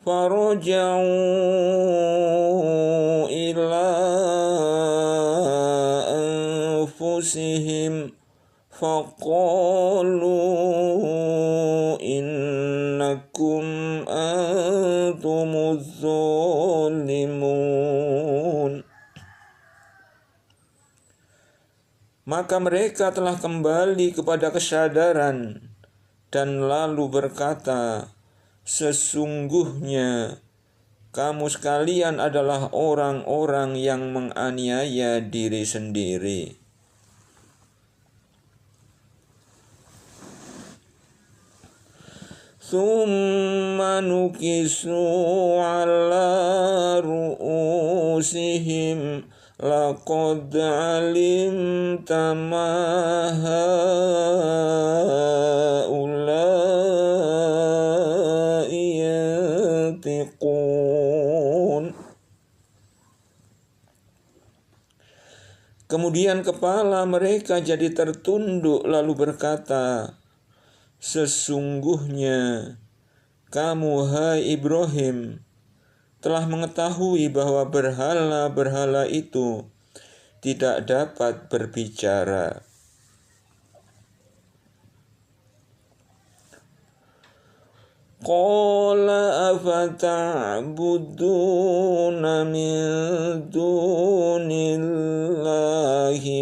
Faraja'u ila anfusihim faqalu innakum antumuz zalimun. Maka mereka telah kembali kepada kesadaran dan lalu berkata, sesungguhnya kamu sekalian adalah orang-orang yang menganiaya diri sendiri. thumma nukisu ala ru'usihim laqad alimta ma haula'i yantiqun. Kemudian kepala mereka jadi tertunduk lalu berkata, sesungguhnya kamu, hai Ibrahim, telah mengetahui bahwa berhala-berhala itu tidak dapat berbicara. Qala afata'buduna min dunillahi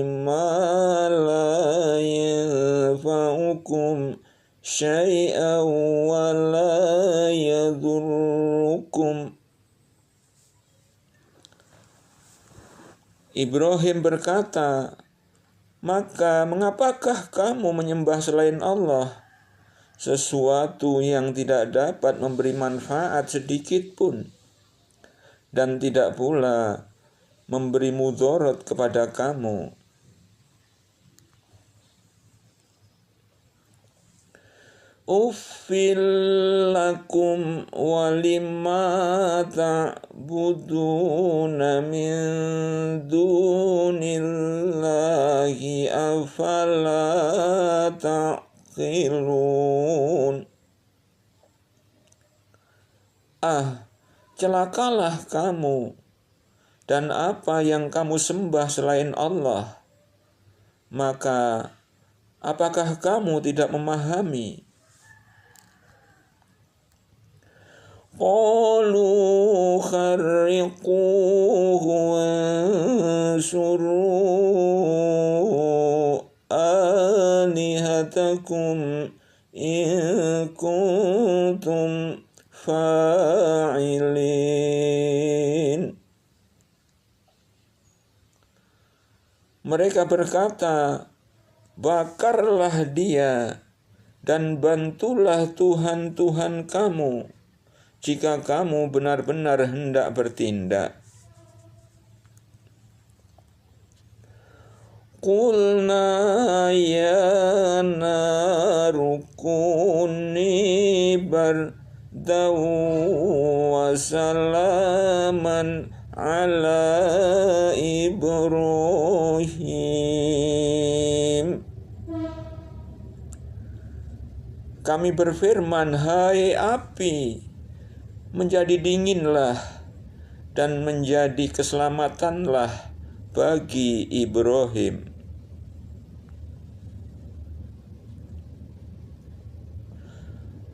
ma la yanfa'ukum syai'an wa la yadurrukum. Ibrahim berkata, maka mengapakah kamu menyembah selain Allah, sesuatu yang tidak dapat memberi manfaat sedikit pun, dan tidak pula memberi mudarat kepada kamu. Uffil lakum walima ta'buduna min dunillahi afala ta'qilun. Celakalah kamu dan apa yang kamu sembah selain Allah. Maka apakah kamu tidak memahami? Qalu kharriquhu wansuru alihatakum in kuntum fa'ilin. Mereka berkata, bakarlah dia dan bantulah Tuhan-Tuhan kamu jika kamu benar-benar hendak bertindak. Qulna ya naru kuni bardaw wa salaman ala Ibrahim. Kami berfirman, hai api, menjadi dinginlah dan menjadi keselamatanlah bagi Ibrahim.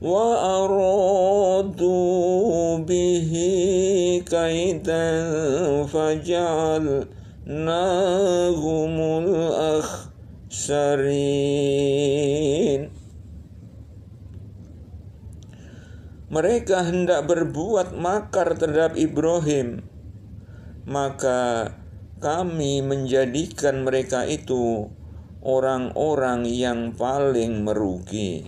Wa aradu bihi kaidan faja'alnahumul akhsarin. Mereka hendak berbuat makar terhadap Ibrahim, maka kami menjadikan mereka itu orang-orang yang paling merugi.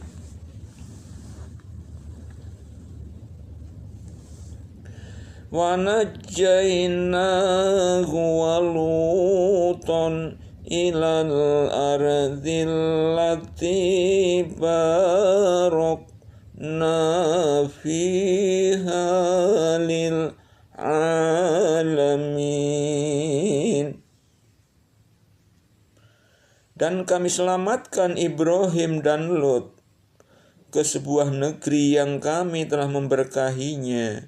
Wa najjaynahu wa Lutan ilal ardil lati fiha lil alamin. Dan kami selamatkan Ibrahim dan Lot ke sebuah negeri yang kami telah memberkahinya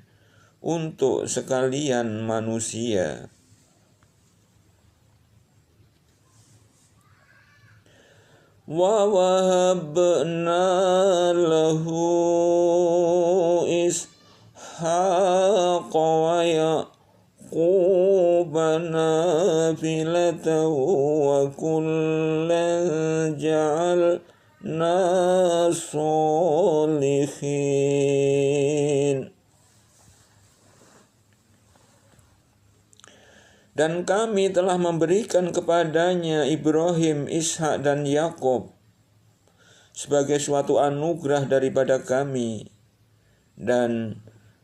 untuk sekalian manusia. Wa wahabna lahu Ishaq wa Yaquba nafilatan wa kullan ja'alna sholihin. Dan kami telah memberikan kepadanya Ibrahim, Ishak, dan Yakub sebagai suatu anugerah daripada kami, dan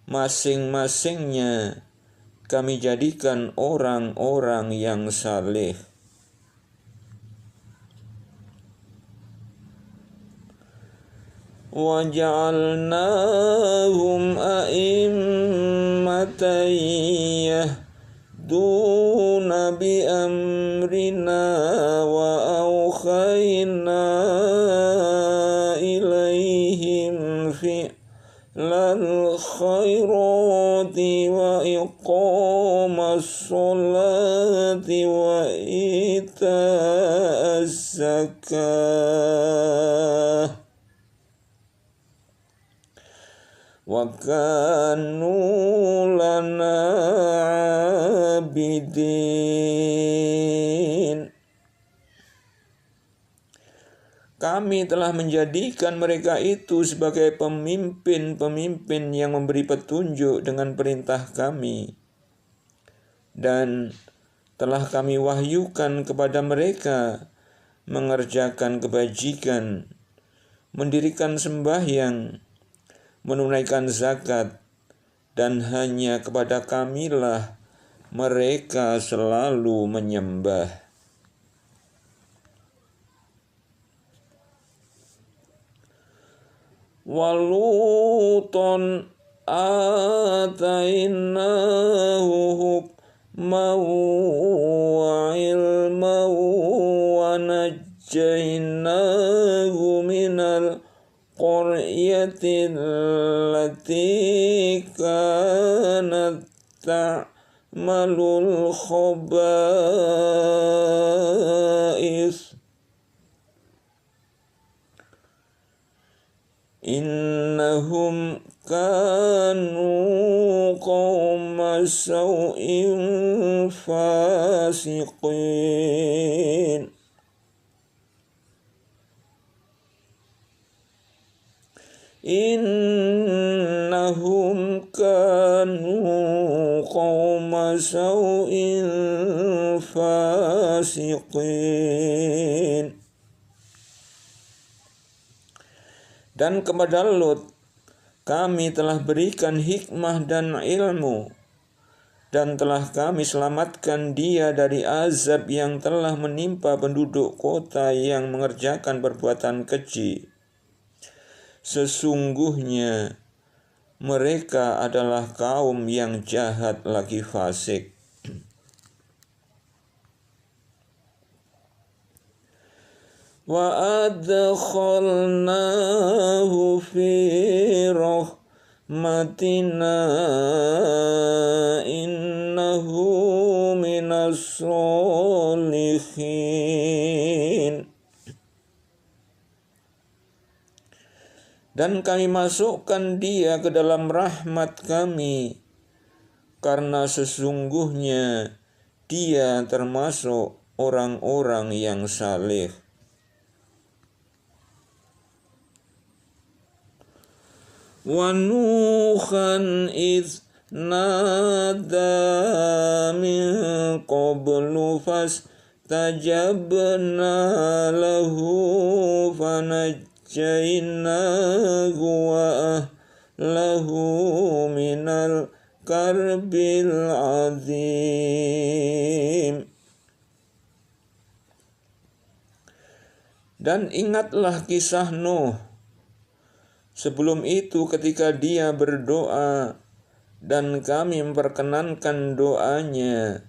masing-masingnya kami jadikan orang-orang yang saleh. وَجَعَلْنَاهُمْ أَئِمَّةً يَهْدُونَ بِأَمْرِنَا وَأَوْحَيْنَا إِلَيْهِمْ فِعْلَ الْخَيْرَاتِ وَإِقَامَ الصَّلَاةِ وَإِيتَاءَ الزَّكَاةِ وَكَانُوا لَنَا عَابِدِينَ. Kami telah menjadikan mereka itu sebagai pemimpin-pemimpin yang memberi petunjuk dengan perintah kami, dan telah kami wahyukan kepada mereka mengerjakan kebajikan, mendirikan sembahyang, menunaikan zakat, dan hanya kepada Kamilah mereka selalu menyembah. Waluton atainahu hukman wa ilman wa najjainahu minal qaryati allati kanat ta'malul khaba'is innahum kanu qauma saw'in fasiqin. Innahum kanu qauma saw'in fasiqin. Dan kepada Lut kami telah berikan hikmah dan ilmu, dan telah kami selamatkan dia dari azab yang telah menimpa penduduk kota yang mengerjakan perbuatan keji. Sesungguhnya mereka adalah kaum yang jahat lagi fasik. Wa adkhalnahu fi rahmatina innahu minas solihin. Dan kami masukkan dia ke dalam rahmat kami, karena sesungguhnya dia termasuk orang-orang yang saleh. Wa Nuhan idh nada min qablu fastajabna lahu fanajjaynahu wa ahlahu minal karbil azim. Dan ingatlah kisah Nuh sebelum itu ketika dia berdoa, dan kami memperkenankan doanya,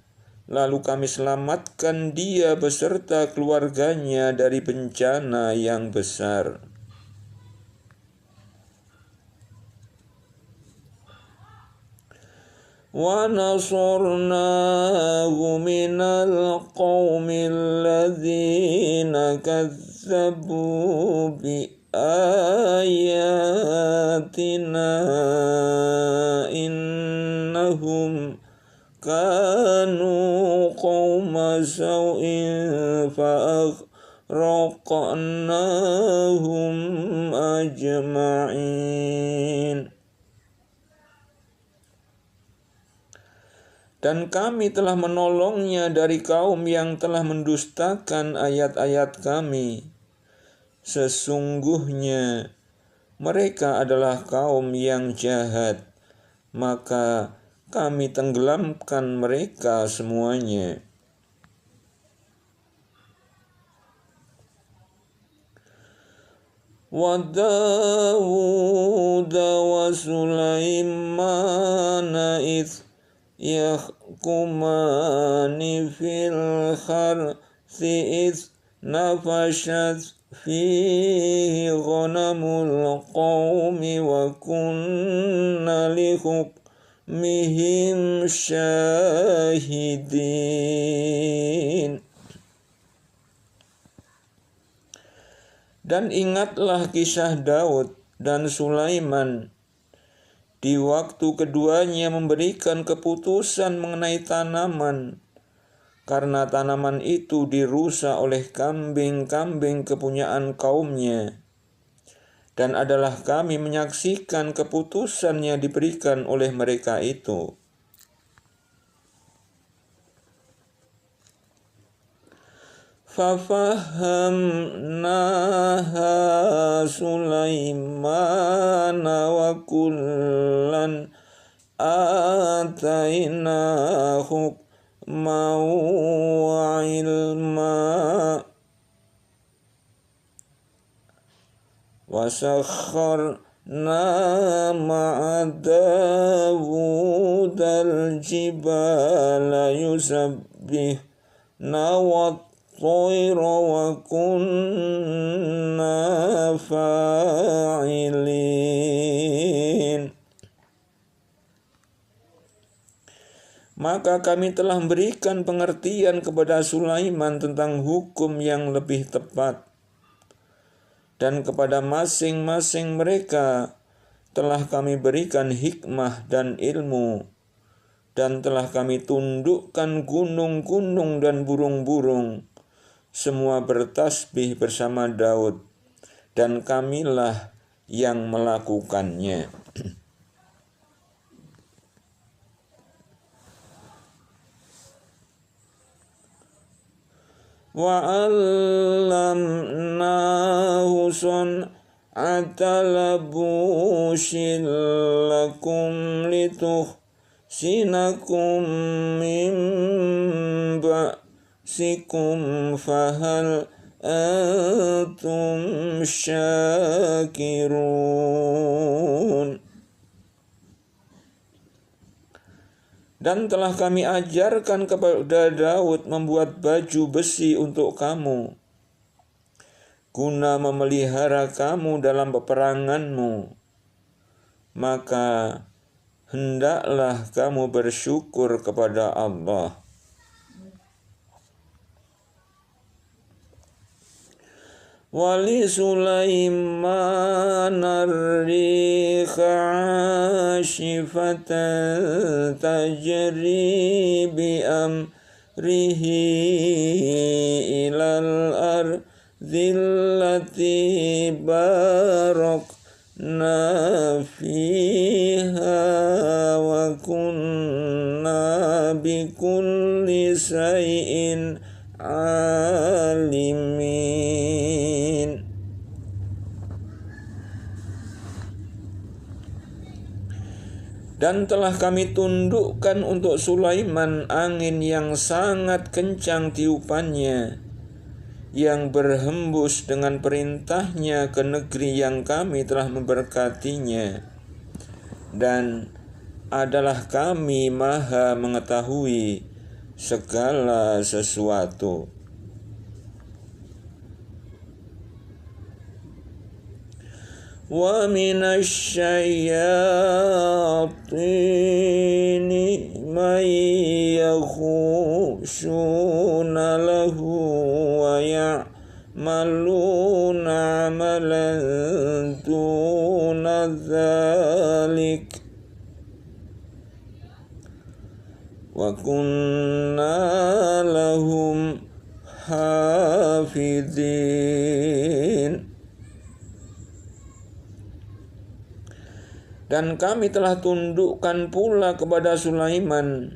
lalu kami selamatkan dia beserta keluarganya dari bencana yang besar. Wa nasarnahu minal qaumil ladzina kazzabu bi ayatina innahum kanu qauma saw'in fa'aghraqnahum ajma'in. Dan kami telah menolongnya dari kaum yang telah mendustakan ayat-ayat kami, sesungguhnya mereka adalah kaum yang jahat, maka kami tenggelamkan mereka semuanya. Wa Dawud wa Sulaiman idh yahkumani fil harthi idh nafashat fihi ghanamul qawmi wa kunna li hukmihim syahidin. Dan ingatlah kisah Daud dan Sulaiman di waktu keduanya memberikan keputusan mengenai tanaman, karena tanaman itu dirusak oleh kambing-kambing kepunyaan kaumnya. Dan adalah kami menyaksikan keputusannya diberikan oleh mereka itu. Fafahamnaha Sulaiman wa kullan ataina hukman wa ilma wa sakharna ma'a Dawud al-jibala yusabbihna wa Tayra wa kunna fa'ilin. Maka kami telah memberikan pengertian kepada Sulaiman tentang hukum yang lebih tepat, dan kepada masing-masing mereka telah kami berikan hikmah dan ilmu, dan telah kami tundukkan gunung-gunung dan burung-burung, semua bertasbih bersama Daud, dan kamilah yang melakukannya. Wa 'allamnahu sun'ata labusin lakum lituhsinakum min ba'sikum fahal antum syakirun. Dan telah kami ajarkan kepada Daud membuat baju besi untuk kamu, guna memelihara kamu dalam peperanganmu. Maka hendaklah kamu bersyukur kepada Allah. Wali Sulaiman ar-riha 'ashifatan tajri bi amrihi ilal ardhil lati barakna fiha wa kunna bikulli shay'in alimin. Dan telah kami tundukkan untuk Sulaiman angin yang sangat kencang tiupannya, yang berhembus dengan perintahnya ke negeri yang kami telah memberkatinya. Dan adalah kami maha mengetahui segala sesuatu. Wa minasy syayathini may yakhushuna lahu wa ya'maluna 'amalan duna dzalik wa kunna lahum hafidhin. Dan kami telah tundukkan pula kepada Sulaiman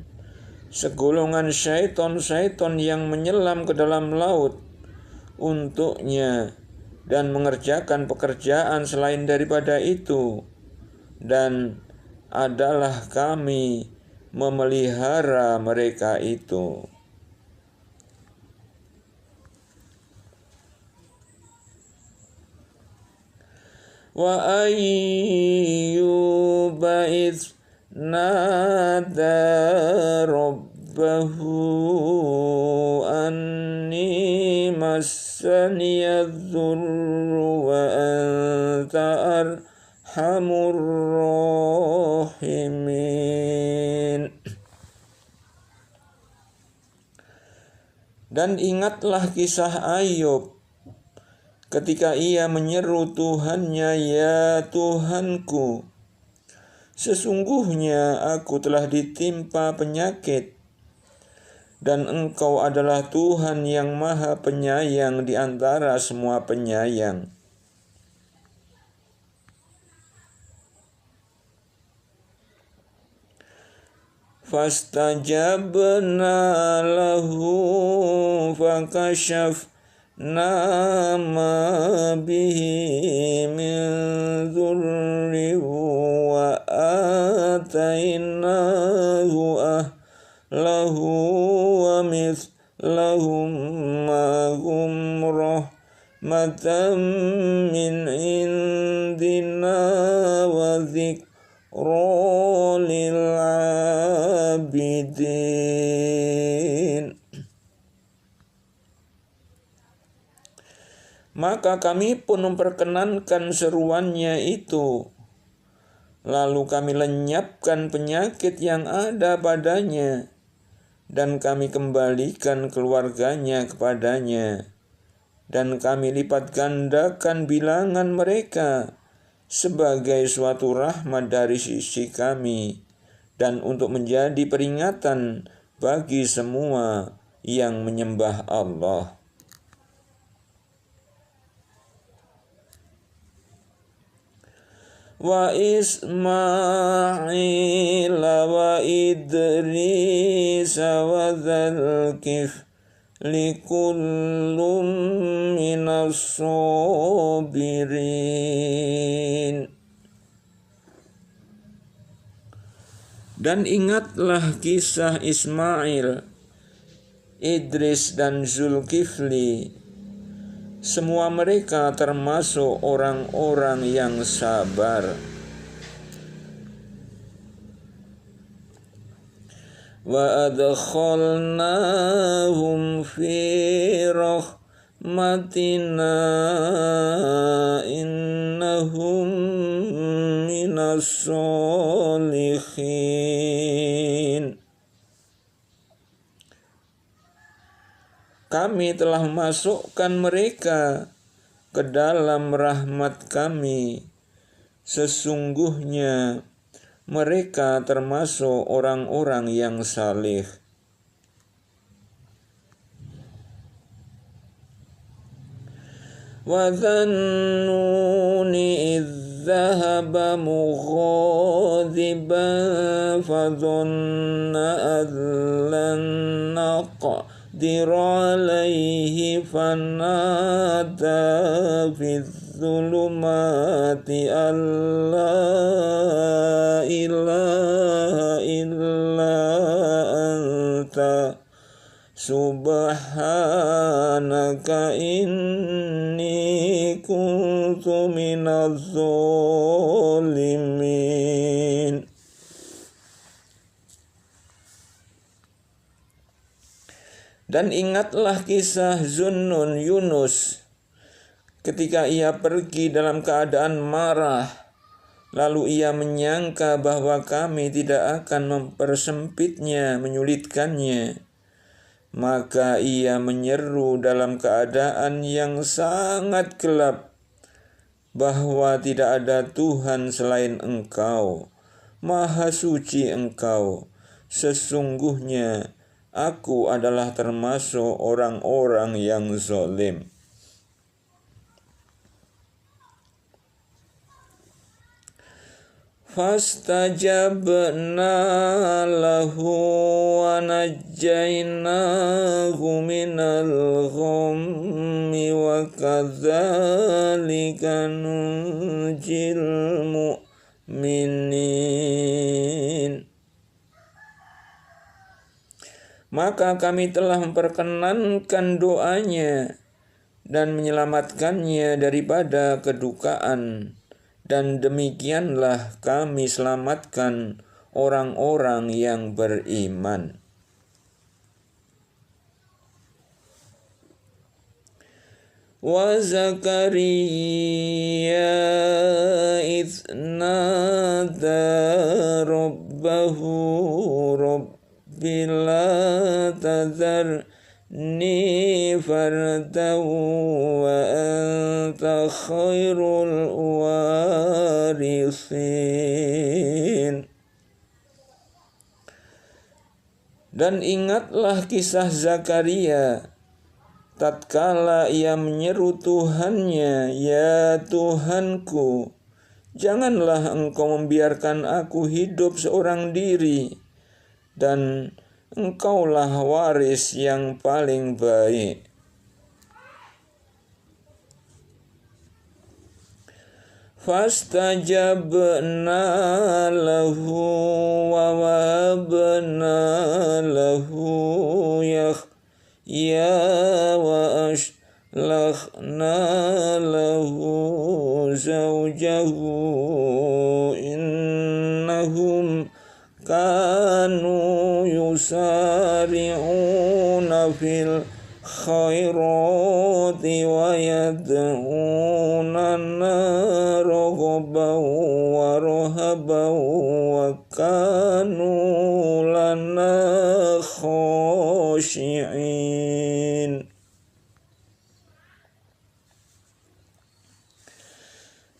segolongan syaiton-syaiton yang menyelam ke dalam laut untuknya, dan mengerjakan pekerjaan selain daripada itu, dan adalah kami memelihara mereka itu. Wa ayyuba idh nada rabbahu anni massaniyadh-dhurru wa anta arhamur rahimin. Dan ingatlah kisah Ayub ketika ia menyeru Tuhannya, "Ya Tuhanku, sesungguhnya aku telah ditimpa penyakit, dan Engkau adalah Tuhan yang Maha Penyayang di antara semua penyayang." Fastajabna lahu fakashafna ma bihi min dhurri wa atainahu ahlahu wa mithlahum ma'hum rahmatan min indina wa dhikra lil abidin. Maka kami pun memperkenankan seruannya itu, lalu kami lenyapkan penyakit yang ada padanya, dan kami kembalikan keluarganya kepadanya, dan kami lipat gandakan bilangan mereka sebagai suatu rahmat dari sisi kami, dan untuk menjadi peringatan bagi semua yang menyembah Allah. Wa Ismail wa Idris wa Dzalkifli kullum minas sabirin. Dan ingatlah kisah Ismail, Idris dan Zulkifli. Semua mereka termasuk orang-orang yang sabar. Wa adkhalnahum fi rahmatina innahum minas sholihin. Kami telah memasukkan mereka ke dalam rahmat kami. Sesungguhnya mereka termasuk orang-orang yang saleh. Wa dhannuni idh dhahaba mughadiban fadhanna an lan naqdir alaihi fanada fi dhulumati an la ilaha illa anta subhanaka inni kuntu minaz zalimin. Dan ingatlah kisah Zunnun Yunus ketika ia pergi dalam keadaan marah, lalu ia menyangka bahwa kami tidak akan mempersempitnya, menyulitkannya. Maka ia menyeru dalam keadaan yang sangat gelap bahwa tidak ada Tuhan selain Engkau, Maha Suci Engkau. Sesungguhnya aku adalah termasuk orang-orang yang zalim. Fastajabna lahu wa najjaynahu minal ghammi wa kadzalika nunjil mu'minin. Maka kami telah memperkenankan doanya dan menyelamatkannya daripada kedukaan, dan demikianlah kami selamatkan orang-orang yang beriman. Wa Zakaria idz nada rabbahu rabbi la tadharni fardan wa anta khairul warithin. Dan ingatlah kisah Zakaria tatkala ia menyeru Tuhannya, "Ya Tuhanku, janganlah Engkau membiarkan aku hidup seorang diri, dan Engkaulah waris yang paling baik." Fastajabna lahu wa wahabna lahu ya wa ashlahna lahu zawjahu innahum kanu yusari'una fil khairati wa yad'unana raghaban wa rahaban wa kanu lana khashi'in.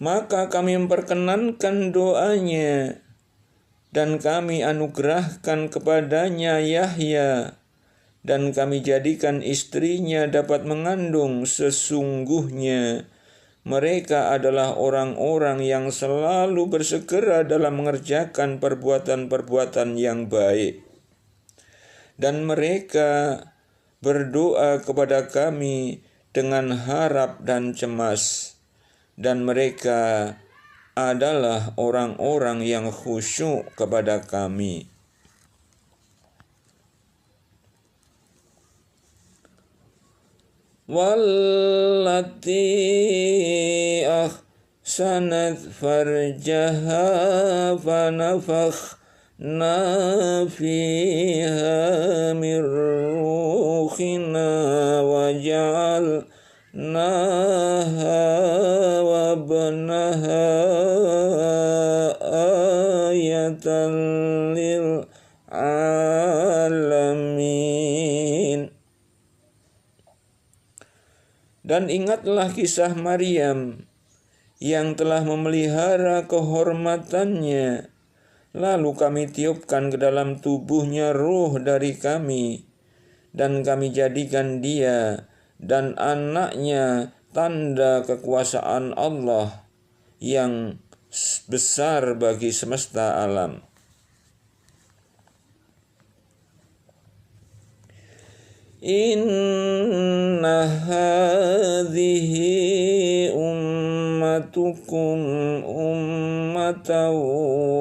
Maka kami memperkenankan doanya dan kami anugerahkan kepadanya Yahya, dan kami jadikan istrinya dapat mengandung. Sesungguhnya mereka adalah orang-orang yang selalu bersegera dalam mengerjakan perbuatan-perbuatan yang baik. Dan mereka berdoa kepada kami dengan harap dan cemas. Dan mereka adalah orang-orang yang khusyuk kepada kami. Wallati ahsanat farjaha fanafakhna fiha min ruhina wa ja'alnaha wa ibnaha ayatan lil alamin. Dan ingatlah kisah Maryam yang telah memelihara kehormatannya, lalu kami tiupkan ke dalam tubuhnya ruh dari kami, dan kami jadikan dia dan anaknya tanda kekuasaan Allah yang besar bagi semesta alam. Inna hadhihi ummatukum ummatan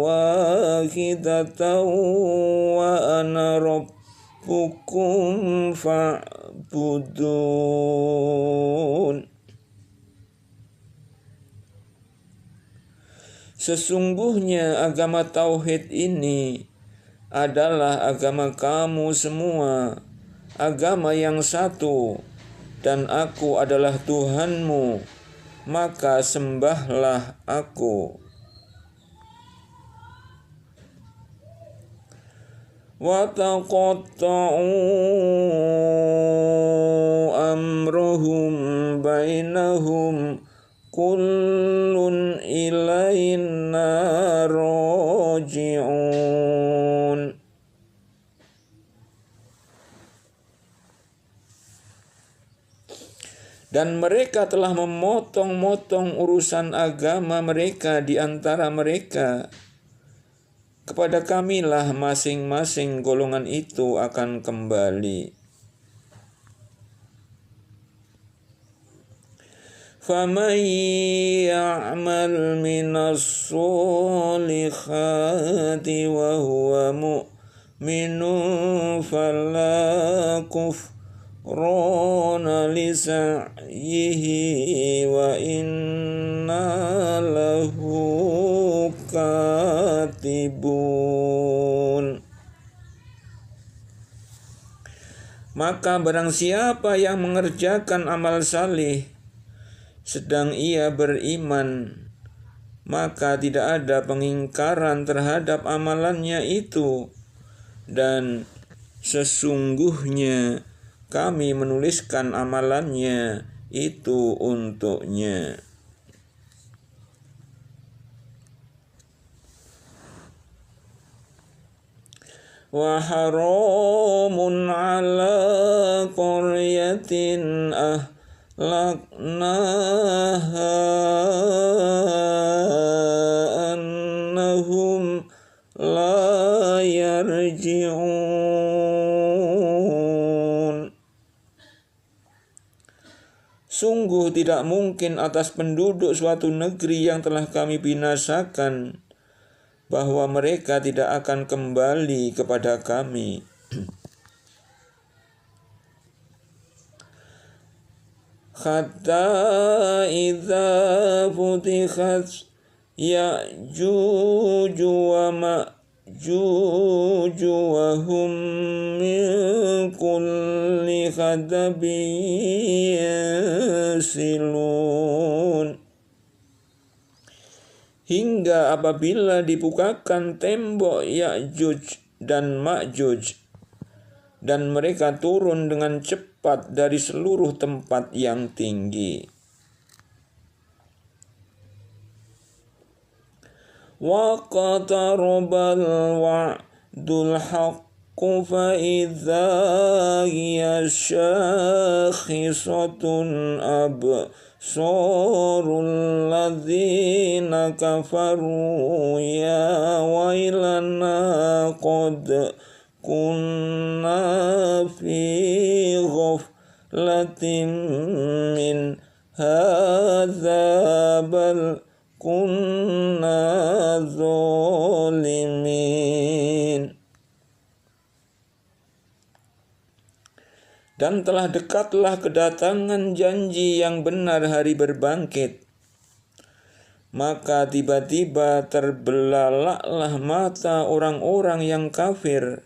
wahidatan wa ana rabbukum fa'budun. Sesungguhnya agama tauhid ini adalah agama kamu semua, agama yang satu, dan aku adalah Tuhanmu, maka sembahlah aku. Wa taqatta'u amrahum bainahum kullun ilaina raji'un. Dan mereka telah memotong-motong urusan agama mereka di antara mereka. Kepada kamilah masing-masing golongan itu akan kembali. فَمَنْ يَعْمَلْ مِنَ الصَّالِحَاتِ وَهُوَ مُؤْمِنٌ فَلَا كُفْرَانَ لِسَعْيِهِ وَإِنَّا لَهُ كَاتِبُونَ. Maka barang siapa yang mengerjakan amal salih sedang ia beriman, maka tidak ada pengingkaran terhadap amalannya itu, dan sesungguhnya kami menuliskan amalannya itu untuknya. Wa haramun ala qaryatin ahlaknaha annahum la yarji'un. Sungguh tidak mungkin atas penduduk suatu negeri yang telah kami binasakan bahwa mereka tidak akan kembali kepada kami. Hatta idza futixat Ya'juj wa Ma'juj wa hum min kulli hadabin yansilun. Hingga apabila dibukakan tembok Ya'juj dan Ma'juj, dan mereka turun dengan cepat dari seluruh tempat yang tinggi. Wa qatarabal wa'dul haqqu fa idza hiya syakhisatun absarul ladzina kafaru ya wailana qad kunna fi ghaflatin min hadza bal kunna zalimin. Dan telah dekatlah kedatangan janji yang benar hari berbangkit. Maka tiba-tiba terbelalaklah mata orang-orang yang kafir.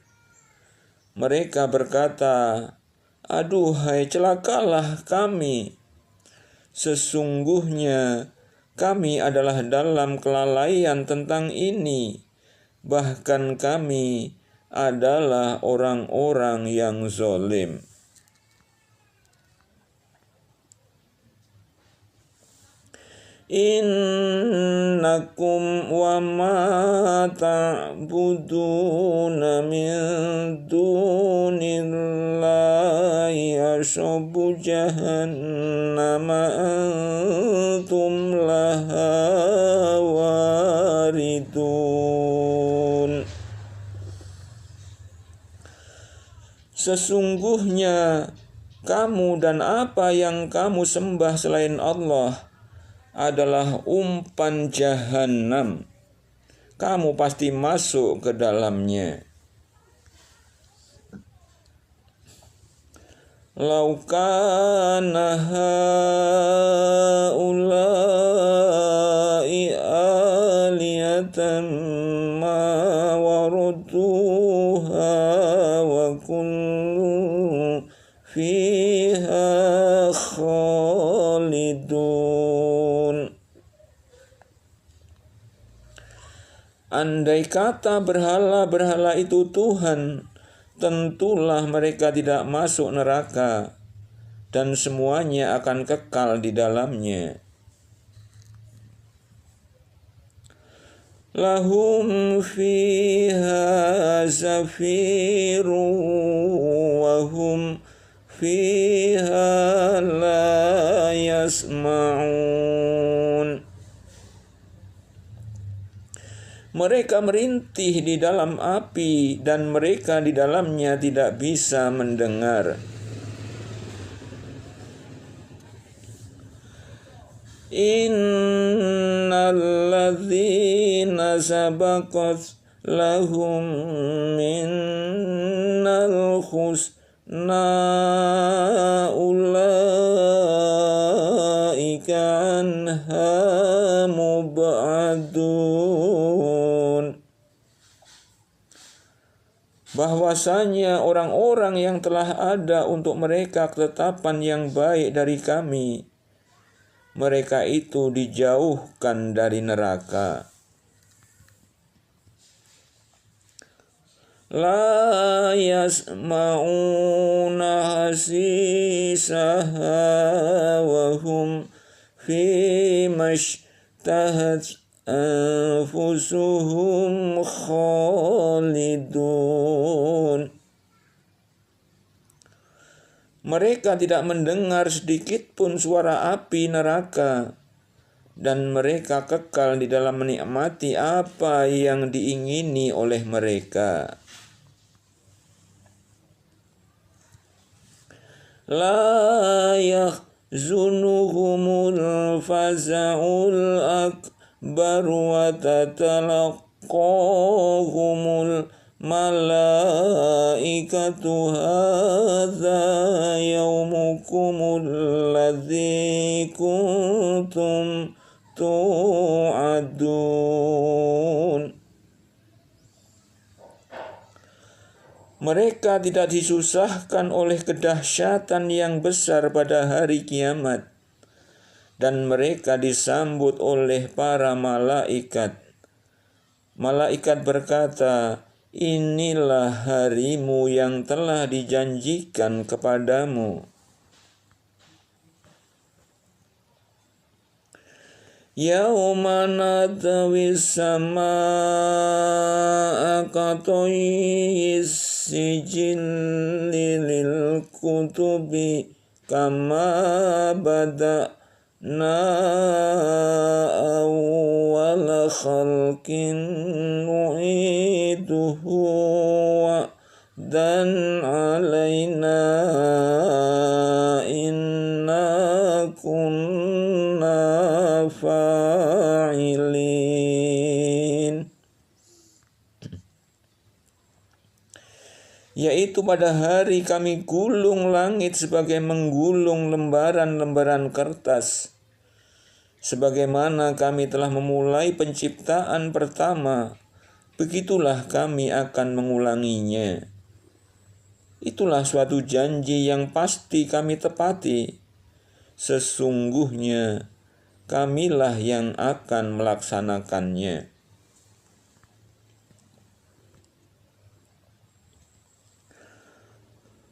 Mereka berkata, "Aduhai, celakalah kami. Sesungguhnya kami adalah dalam kelalaian tentang ini. Bahkan kami adalah orang-orang yang zalim." Innakum wa ma ta'buduna min dunillahi ashabu jahannama antum laha waridun. Sesungguhnya kamu dan apa yang kamu sembah selain Allah adalah umpan jahanam. Kamu pasti masuk ke dalamnya. Lau kana haula'i aliyatan ma waruduha wa kullu fiha khalidun. Andai kata berhala-berhala itu Tuhan, tentulah mereka tidak masuk neraka, dan semuanya akan kekal di dalamnya. Lahum fiha zafirun wa hum fiha la yasma'un. Mereka merintih di dalam api dan mereka di dalamnya tidak bisa mendengar. Innal ladzina sabaqat lahum minnal husna ulaika anha mub'adun. Bahwasanya orang-orang yang telah ada untuk mereka ketetapan yang baik dari kami, mereka itu dijauhkan dari neraka. La yasma'una hasisaha wa hum fi mashtahat anfusuhum khalidun. Mereka tidak mendengar sedikit pun suara api neraka, dan mereka kekal di dalam menikmati apa yang diingini oleh mereka. La yahzunuhumul faza'ul akbar wa tatalaqahumul malaikatu hadza yaumukumul ladzi kuntum tu'adun. Mereka tidak disusahkan oleh kedahsyatan yang besar pada hari kiamat, dan mereka disambut oleh para malaikat. Malaikat berkata, inilah harimu yang telah dijanjikan kepadamu. Yauma natwi samaa'a katayis sijilli lil kutubi kama bada'na awwala khalqin nu'iduhu wa'dan alaina inna kunna fa'ilin. Yaitu pada hari kami gulung langit sebagai menggulung lembaran-lembaran kertas, sebagaimana kami telah memulai penciptaan pertama, begitulah kami akan mengulanginya. Itulah suatu janji yang pasti kami tepati. Sesungguhnya kamilah yang akan melaksanakannya.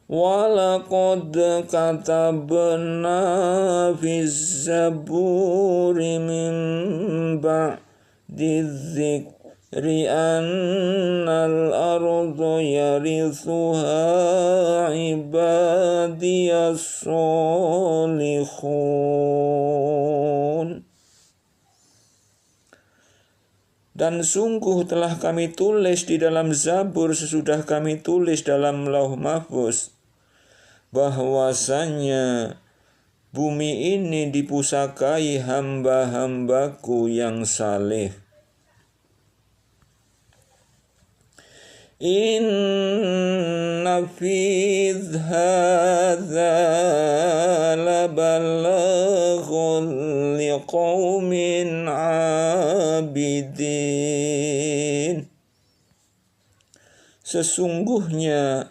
Walaqad katabna fiz zaburi min ba'di dzikri annal arda yarithuha ibadiyas solihun. Dan sungguh telah kami tulis di dalam Zabur sesudah kami tulis dalam Lauh Mahfuz, bahwasanya bumi ini dipusakai hamba-hambaku yang saleh. Inna fi hadza labalaghun liqaumin abidin. Sesungguhnya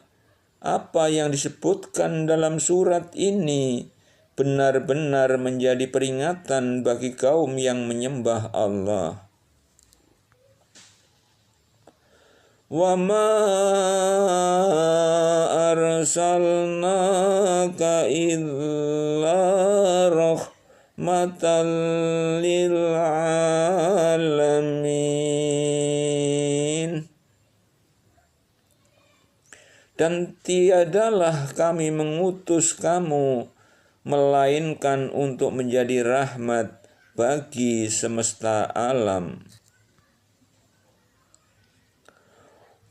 apa yang disebutkan dalam surat ini benar-benar menjadi peringatan bagi kaum yang menyembah Allah. Wa ma arsalnaka illa rahmatan lil alamin. Dan tiadalah kami mengutus kamu melainkan untuk menjadi rahmat bagi semesta alam.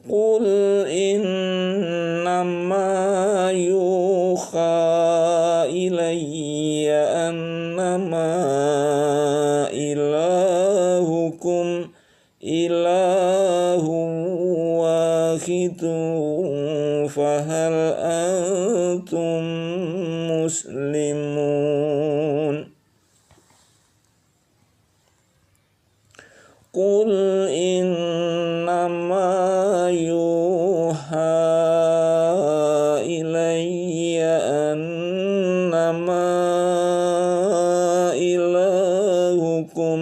Qul innama yuha ilayya annama واخذوا فهل أنتم مسلمون قل إنما يوحى إلي أنما إلهكم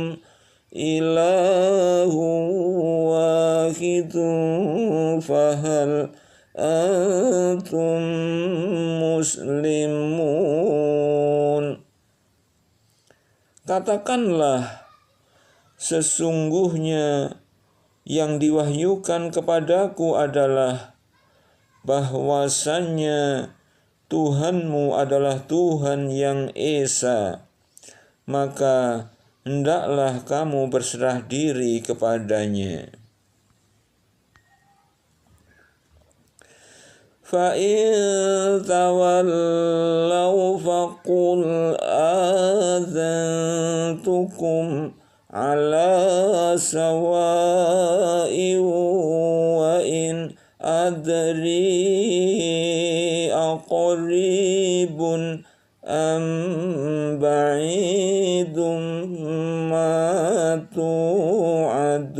إله واحد فهل أنتم مسلمون. Katakanlah, sesungguhnya yang diwahyukan kepadaku adalah bahwasannya Tuhanmu adalah Tuhan yang Esa, maka hendaklah kamu berserah diri kepadanya. فَإِن تَوَلَّوْا فَقُلْ آذَنْتُكُمْ عَلَى سَوَاءٍ وَإِنْ أَدْرِي أَقَرِيبٌ أَمْ بَعِيدٌ مَا تُوعَدُونَ.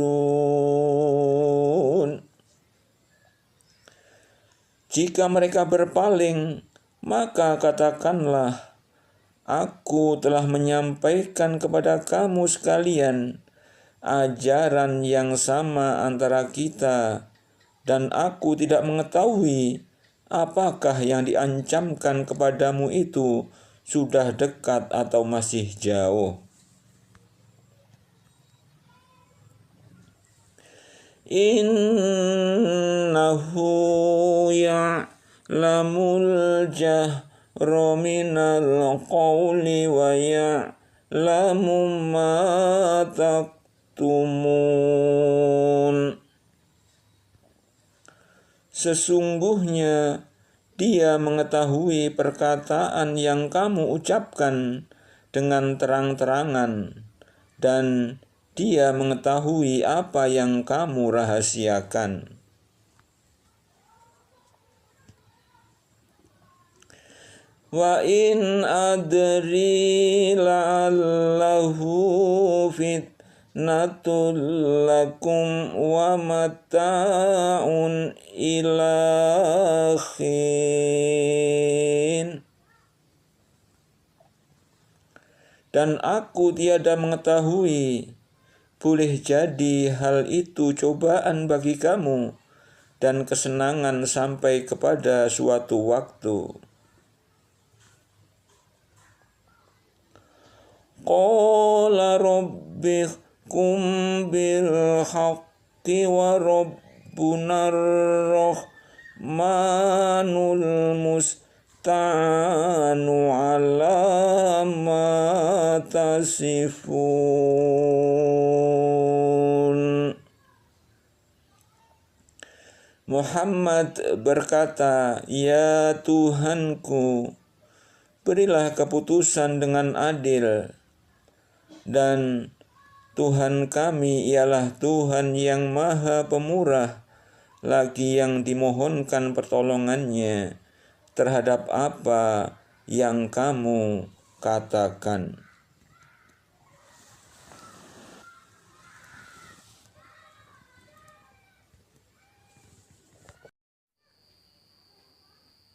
Jika mereka berpaling, maka katakanlah, aku telah menyampaikan kepada kamu sekalian ajaran yang sama antara kita, dan aku tidak mengetahui apakah yang diancamkan kepadamu itu sudah dekat atau masih jauh. Innahu ya'lamul jahra minal qawli wa ya'lamu ma taktumun. Sesungguhnya Dia mengetahui perkataan yang kamu ucapkan dengan terang-terangan, dan Dia mengetahui apa yang kamu rahasiakan. Wa in adri la'allahu fitnatul lakum wa mata'un ila hin. Dan aku tiada mengetahui, boleh jadi hal itu cobaan bagi kamu dan kesenangan sampai kepada suatu waktu. Qala rabbikum bil haqqi wa rabbunar rahmanul musta'anu ala ma tasifun. Muhammad berkata, "Ya Tuhanku, berilah keputusan dengan adil, dan Tuhan kami ialah Tuhan yang Maha Pemurah, lagi yang dimohonkan pertolongannya terhadap apa yang kamu katakan."